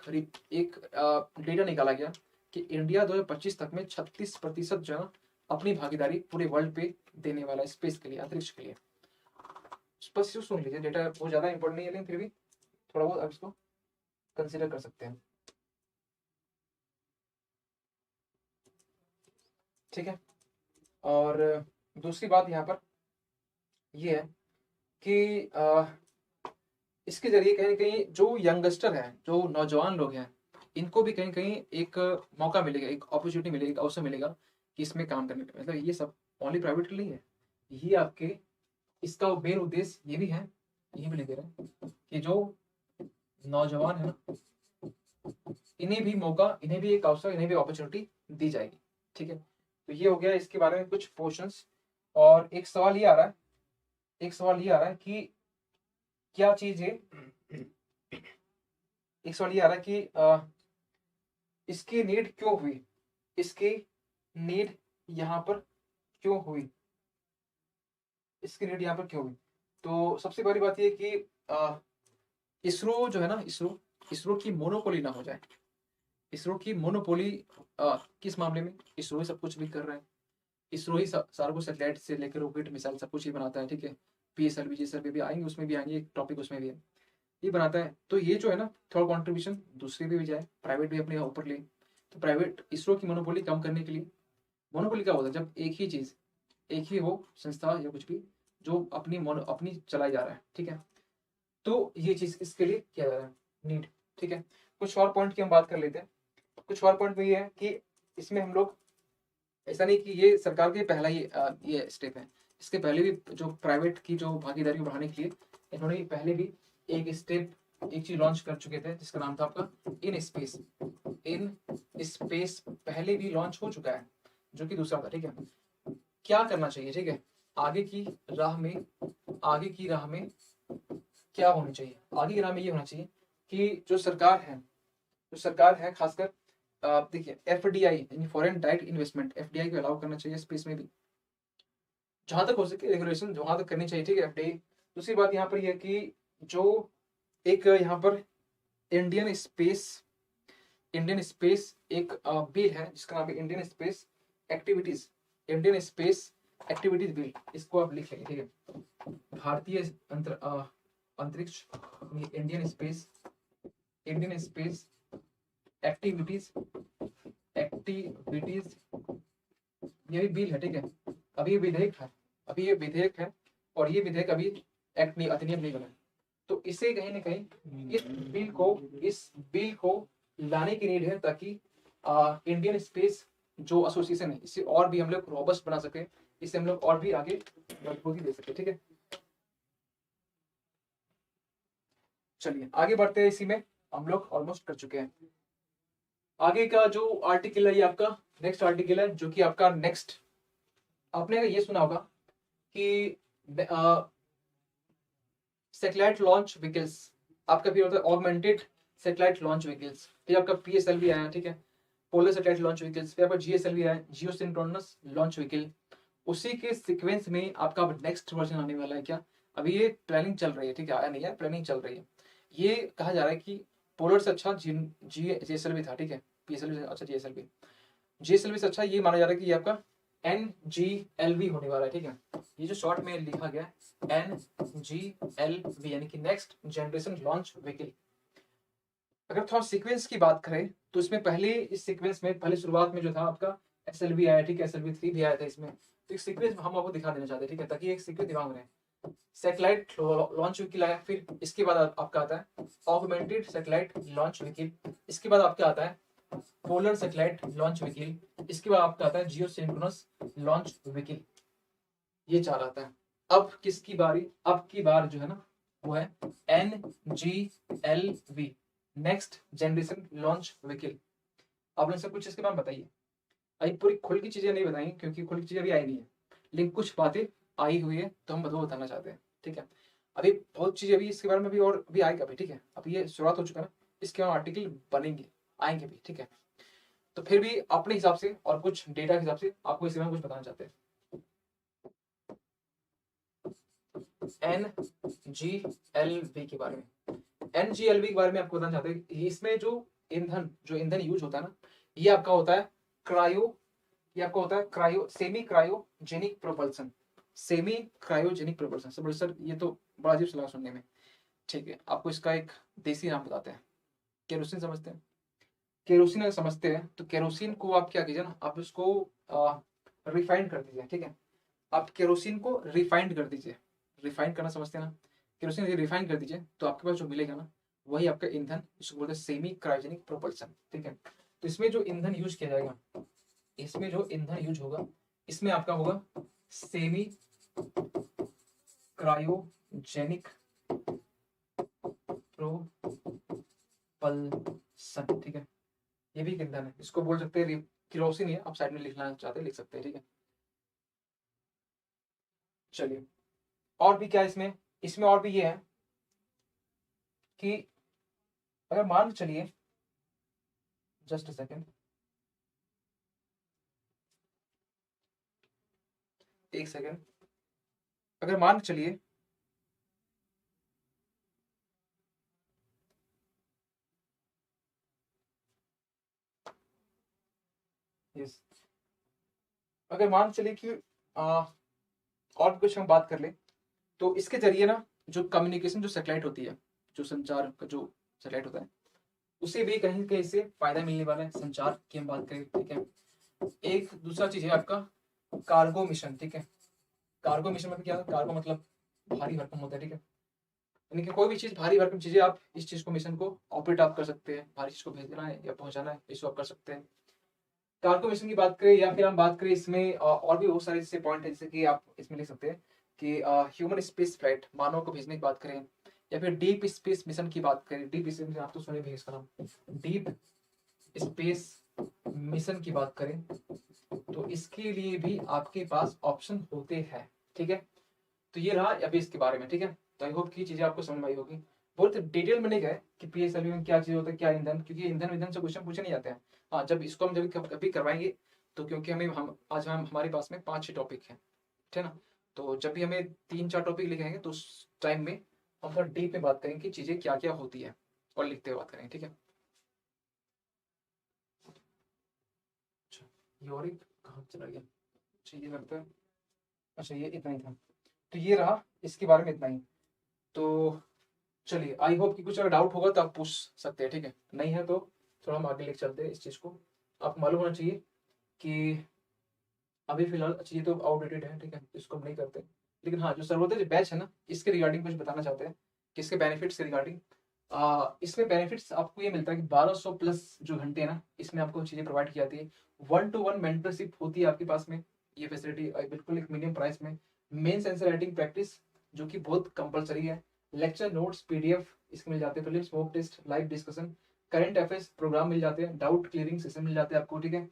डेटा निकाला गया कि इंडिया 2025 तक में 36% जो है ना अपनी भागीदारी पूरे वर्ल्ड पे देने वाला है स्पेस के लिए, अंतरिक्ष के लिए। बस इसको सुन लीजिए, डेटा बहुत ज्यादा इंपॉर्टेंट नहीं है लेकिन फिर भी थोड़ा बहुत आप इसको कंसिडर कर सकते हैं, ठीक है। और दूसरी बात यहाँ पर ये है कि इसके जरिए कहीं ना कहीं जो यंगस्टर है, जो नौजवान लोग हैं, इनको भी कहीं कहीं एक मौका मिलेगा, एक अपॉर्चुनिटी मिलेगी, एक अवसर मिलेगा कि इसमें काम करने का। मतलब ये सब ओनली प्राइवेट के लिए है, ये आपके इसका मेन उद्देश्य ये भी है, ये भी लिख दे रहे हैं कि जो नौजवान है ना, इन्हें भी मौका, इन्हें भी एक अवसर, इन्हें भी अपॉर्चुनिटी दी जाएगी, ठीक है। तो ये हो गया इसके बारे में कुछ क्वेश्चंस। और एक सवाल ये आ रहा है, कि क्या चीज है, एक सवाल ये आ रहा है कि इसकी नीड क्यों हुई, इसकी नीड यहाँ पर क्यों हुई, इसकी नीड यहाँ पर क्यों हुई। तो सबसे पहली बात ये कि इसरो जो है ना, इसरो की मोनोपोली ना हो जाए। इसरो की मोनोपोली किस मामले में, इसरो ही सब कुछ भी कर रहा है, इसरो ही सारा कुछ सैटेलाइट से लेकर रॉकेट मिसाइल सब कुछ ही बनाता है, ठीक है। पीएसएलवी जीएसएलवी भी आएंगे, उसमें भी आएंगे, एक टॉपिक उसमें भी है, ये बनाता है। तो ये जो है ना, थोड़ा कॉन्ट्रीब्यूशन दूसरे भी जाए, प्राइवेट भी अपने ऊपर ले। तो प्राइवेट इसरो की मोनोपोली कम करने के लिए, मोनोपोली क्या होता है जब एक ही चीज, एक ही हो संस्था या कुछ भी जो अपनी चलाई जा रहा है, ठीक है। तो ये चीज इसके लिए किया जा रहा है, नीड, ठीक है। कुछ और पॉइंट की हम बात कर लेते हैं। कुछ और पॉइंट में ये है कि इसमें हम लोग, ऐसा नहीं कि ये सरकार के पहला ये स्टेप है, इसके पहले भी जो प्राइवेट की जो भागीदारी बढ़ाने के लिए इन्होंने पहले भी एक स्टेप, एक चीज लॉन्च कर चुके थे जिसका नाम था आपका इन स्पेस पहले भी लॉन्च हो चुका है, जो कि दूसरा था, ठीक है। क्या करना चाहिए, ठीक है, आगे की राह में क्या होनी चाहिए, आगे की राह में ये होना चाहिए कि जो सरकार है खासकर, देखिए एफडीआई यानी फॉरेन डायरेक्ट इन्वेस्टमेंट, एफडीआई को अलाउ करना चाहिए स्पेस में भी, जहां तक हो सके रेगुलेशन वहां तक करनी चाहिए, ठीक है, एफडीआई। दूसरी बात यहाँ पर यह कि जो एक यहाँ पर इंडियन स्पेस एक बिल है जिसका नाम है इंडियन स्पेस एक्टिविटीज बिल, इसको आप लिख लेंगे, ठीक है। भारतीय अंतरिक्ष, इंडियन स्पेस एक्टिविटीज, ये भी बिल है, ठीक है। अभी ये विधेयक है, और ये विधेयक अभी एक्ट नहीं, अधिनियम नहीं बना है। तो इसे कहीं ना कहीं इस बिल को लाने की नीड है, ताकि इंडियन स्पेस जो एसोसिएशन है इसे और भी हम लोग रोबस्ट बना सके, इसे हम लोग और भी आगे मजबूती दे सके, ठीक है। चलिए आगे बढ़ते हैं, इसी में हम लोग ऑलमोस्ट कर चुके हैं। आगे का जो आर्टिकल है ये आपका नेक्स्ट आर्टिकल है, जो कि आपका नेक्स्ट, आपने ये सुना होगा कि सैटेलाइट लॉन्च व्हीकल्स, आपका भी होता है ऑगमेंटेड सैटेलाइट लॉन्च व्हीकल्स, फिर आपका पीएसएलवी आया, ठीक है, पोलर सैटेलाइट लॉन्च व्हीकल्स, फिर आपका जीएसएलवी आया, जियो सिंक्रोनस लॉन्च व्हीकल। उसी के सीक्वेंस में आपका नेक्स्ट वर्जन आने वाला है। क्या अभी ये प्लानिंग चल रही है, ठीक है, आया नहीं है, प्लानिंग चल रही है। ये कहा जा रहा है कि पोलर से अच्छा जीएसएलवी था, ठीक है, पीएसएलवी से अच्छा जीएसएलवी से अच्छा ये माना जा रहा है कि ये आपका NGLV होने वाला है, ठीक है। ये जो शॉर्ट में लिखा गया है NGLV यानी कि नेक्स्ट जनरेशन लॉन्च व्हीकल। अगर थोड़ा सीक्वेंस की बात करें तो इसमें इस सीक्वेंस में पहले शुरुआत में जो था आपका SLV आया, ठीक है, SLV3 भी आया था इसमें। तो एक सीक्वेंस हम आपको दिखा देना चाहते हैं, ठीक है, ताकि एक सीक्वेंस दिमाग में रहे। सैटेलाइट लॉन्च व्हीकल आया, फिर इसके बाद आपका आता है ऑगमेंटेड सैटेलाइट लॉन्च व्हीकल, इसके बाद आपका आता है पोलर सैटेलाइट लॉन्च व्हीकल, इसके बाद आपका आता है जियो सिंक्रोनस लॉन्च व्हीकल। ये चार आता है। अब किसकी बारी, अब की बार जो है ना, वो है NGLV, next generation launch vehicle. आप लोग से कुछ इसके बारे में बताइए। अभी पूरी खुल की चीजें नहीं बताई क्योंकि खुल की चीजें अभी आई नहीं है, लेकिन कुछ बातें आई हुई है तो हम बताना चाहते हैं, ठीक है। अभी बहुत चीजें अभी इसके बारे में भी और भी आएगा भी, ठीक है। अभी ये शुरुआत हो चुका है ना, इसके बाद आर्टिकल बनेंगे, आएंगे भी, ठीक है। तो फिर भी अपने हिसाब से और कुछ डेटा के हिसाब से आपको इसके बारे में कुछ बताना चाहते हैं। NGLV के बारे में, NGLV के बारे में आपको बताना चाहते हैं। इसमें जो ईंधन यूज होता है ना, ये आपका होता है क्रायो, ये आपका होता है cryo semi cryogenic propulsion, semi cryogenic propulsion. Sir ये तो बड़ा अजीब सा लगा सुनने में, ठीक है। आपको इसका एक देसी नाम बताते हैं। केरोसिन समझते हैं? केरोसिन अगर समझते हैं तो केरोसिन को आप क्या कीजिए ना, आप उसको रिफाइंड कर दीजिए, ठीक है। आप केरोसिन को रिफाइंड कर दीजिए, रिफाइंड करना समझते हैं ना, केरोसिन रिफाइंड कर दीजिए तो आपके पास जो मिलेगा ना, वही आपका ईंधन, इसको बोलते हैं सेमी क्रायोजेनिक प्रोपल्सन, ठीक है। तो इसमें जो ईंधन यूज किया जाएगा, इसमें जो ईंधन यूज होगा, इसमें आपका होगा सेमी क्रायोजेनिक प्रोपल्सन, ठीक है। ये भी एक ईंधन है, इसको बोल सकते हैं केरोसिन है। आप साइड में लिखना चाहते हैं लिख सकते हैं, ठीक है। चलिए, और भी क्या इसमें, इसमें और भी ये है कि अगर मान चलिए, जस्ट अ सेकेंड, एक सेकेंड, अगर मान चलिए यस, अगर मान चलिए कि और भी कुछ हम बात कर ले, तो इसके जरिए ना जो कम्युनिकेशन, जो सैटेलाइट होती है, जो संचार का जो सैटेलाइट होता है, उसे भी कहीं कहीं से फायदा मिलने वाला है। संचार की हम बात करें, ठीक है। एक दूसरा चीज है आपका कार्गो मिशन, ठीक है। कार्गो मिशन मतलब क्या है? कार्गो मतलब भारी भरकम होता है, ठीक है। यानी कि कोई भी चीज, भारी भरकम चीजें, आप इस चीज को, मिशन को ऑपरेट आप कर सकते हैं, भारी चीज को भेजना है या पहुंचाना है, इसको आप कर सकते हैं। कार्गो मिशन की बात करें या फिर हम बात करें इसमें और भी बहुत सारे जैसे पॉइंट है, जैसे कि आप इसमें लिख सकते हैं कि ह्यूमन स्पेस फ्लाइट, मानव को भेजने की बात करें, या फिर डीप स्पेस मिशन की बात करें। डीप स्पेस मिशन आप तो सुने भी इसका नाम, डीप स्पेस मिशन की बात करें, तो इसके लिए भी आपके पास ऑप्शन होते हैं, ठीक है। तो ये रहा अभी इसके बारे में, ठीक है। तो आई होप की चीजें आपको समझ में आई होगी। बहुत डिटेल में नहीं गए कि PSLV में क्या चीज होता है, क्या ईंधन, क्योंकि ईंधन ईंधन से क्वेश्चन पूछे नहीं जाते हैं। हाँ, जब इसको हम जब कभी करवाएंगे, तो क्योंकि हम आज हमारे पास में 5-6 टॉपिक हैं, ठीक है ना। तो जब भी हमें 3-4 टॉपिक लिखेंगे तो उस टाइम में हम थोड़ा डीप में बात करेंगे कि चीजें क्या क्या होती है, और लिखते हुए बात करेंगे, ठीक है। अच्छा, ये और एक कहाँ चला गया? अच्छा, ये लगता है, अच्छा ये इतना ही था। तो ये रहा इसके बारे में, इतना ही। तो चलिए, आई होप कि कुछ अगर डाउट होगा तो आप पूछ सकते हैं, ठीक है। नहीं है तो थोड़ा हम आगे लेके चलते हैं इस चीज को। आपको मालूम होना चाहिए कि अभी फिलहाल चीजें तो आउटडेटेड है, ठीक है, इसको हम नहीं करते। लेकिन हाँ, जो सर्वोदय बैच है ना, इसके रिगार्डिंग कुछ बताना चाहते हैं कि इसके बेनिफिट्स के रिगार्डिंग। इसमें बेनिफिट्स आपको ये मिलता है कि 1200 प्लस जो घंटे हैं ना, इसमें आपको चीजें प्रोवाइड की जाती है। 1-to-1 मेंटरशिप होती है आपके पास में, ये फैसिलिटी बिल्कुल एक मीडियम प्राइस में। मेन आंसर राइटिंग प्रैक्टिस जो कि बहुत कंपलसरी है। लेक्चर नोट्स PDF इसके मिल जाते हैं। Prelims mock test, live discussion, current affairs program मिल जाते हैं, डाउट क्लियरिंग सेशन मिल जाते हैं आपको, ठीक है।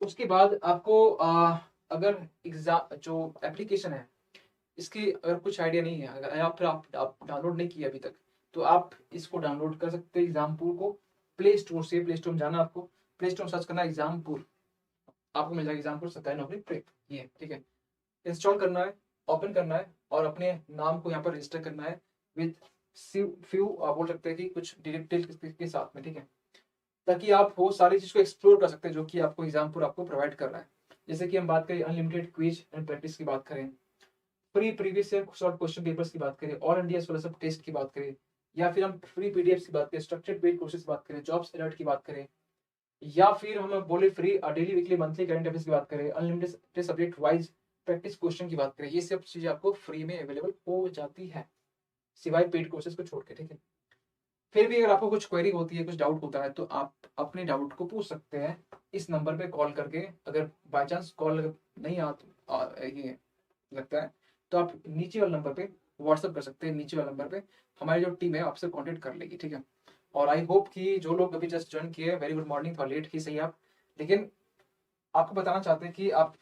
उसके बाद आपको अगर एग्जाम जो एप्लीकेशन है, इसकी अगर कुछ आइडिया नहीं है, अगर फिर आप डाउनलोड नहीं किए अभी तक, तो आप इसको डाउनलोड कर सकते हैं, एग्जामपुर को। प्ले स्टोर से, प्ले स्टोर में जाना आपको, प्ले स्टोर सर्च करना एग्जामपुर, आपको मिल जाएगा एग्जामपुर सरकारी नौकरी प्रेप, ये, ठीक है। इंस्टॉल करना है, ओपन करना है, और अपने नाम को यहाँ पर रजिस्टर करना है विद फ्यू बोल सकते हैं कि कुछ डिटेल के साथ में, ठीक है। ताकि आप वो सारी चीज को एक्सप्लोर कर सकते हैं जो कि आपको एग्जामपुर आपको प्रोवाइड कर रहा है। जैसे कि हम बात करें अनलिमिटेड क्विज एंड प्रैक्टिस की बात करें, free previous year short question papers की बात करें, ऑल इंडिया स्कॉलरशिप टेस्ट की बात करें, या फिर हम फ्री PDF की बात करें, स्ट्रक्चर्ड पेड कोर्सेज की बात करें, जॉब्स अलर्ट की बात करें, या फिर हम बोले free daily weekly monthly current affairs की बात करें, unlimited subject wise practice question की बात करें, ये सब चीजें आपको फ्री में अवेलेबल हो जाती है, सिवाय पेड कोर्सेज को छोड़ के, ठीक है। फिर भी अगर आपको कुछ क्वेरी होती है, कुछ डाउट होता है, तो आप अपने डाउट को पूछ सकते हैं इस नंबर पे कॉल करके। अगर बाय चांस कॉल नहीं ये लगता है, तो आप नीचे वाले नंबर पे व्हाट्सअप कर सकते हैं नीचे वाले नंबर पे। हमारी जो टीम है आपसे कॉन्टेक्ट कर लेगी, ठीक है। और आई होप कि जो लोग अभी जस्ट ज्वाइन किए, वेरी गुड मॉर्निंग, थोड़ा लेट ही सही आप, लेकिन आपको बताना चाहते हैं कि आप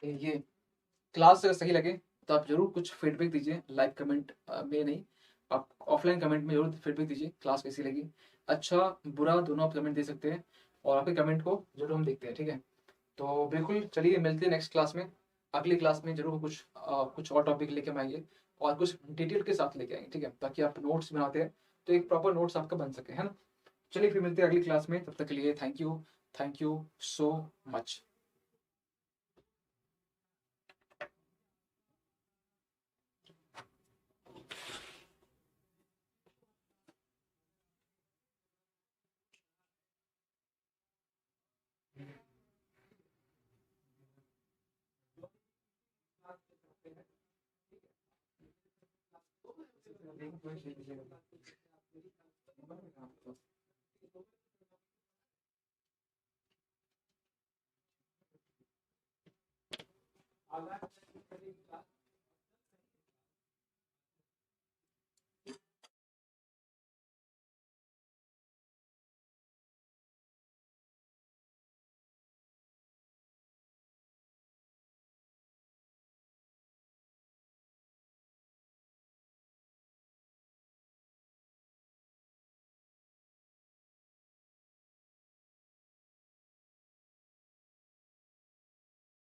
ये क्लास अगर सही लगे तो आप जरूर कुछ फीडबैक दीजिए, लाइव कमेंट में नहीं, आप ऑफलाइन कमेंट में जरूर फीडबैक दीजिए, क्लास कैसी लगी। अच्छा बुरा दोनों आप कमेंट दे सकते हैं, और आपके कमेंट को जरूर हम देखते हैं, ठीक है। तो बिल्कुल चलिए मिलते हैं नेक्स्ट क्लास में। अगली क्लास में जरूर कुछ और टॉपिक लेके हम आएंगे, और कुछ डिटेल के साथ लेके आएंगे, ठीक है, ताकि आप नोट्स बनाते हैं तो एक प्रॉपर नोट्स आपका बन सके, है ना। चलिए फिर मिलते हैं अगली क्लास में, तब तक के लिए थैंक यू सो मच।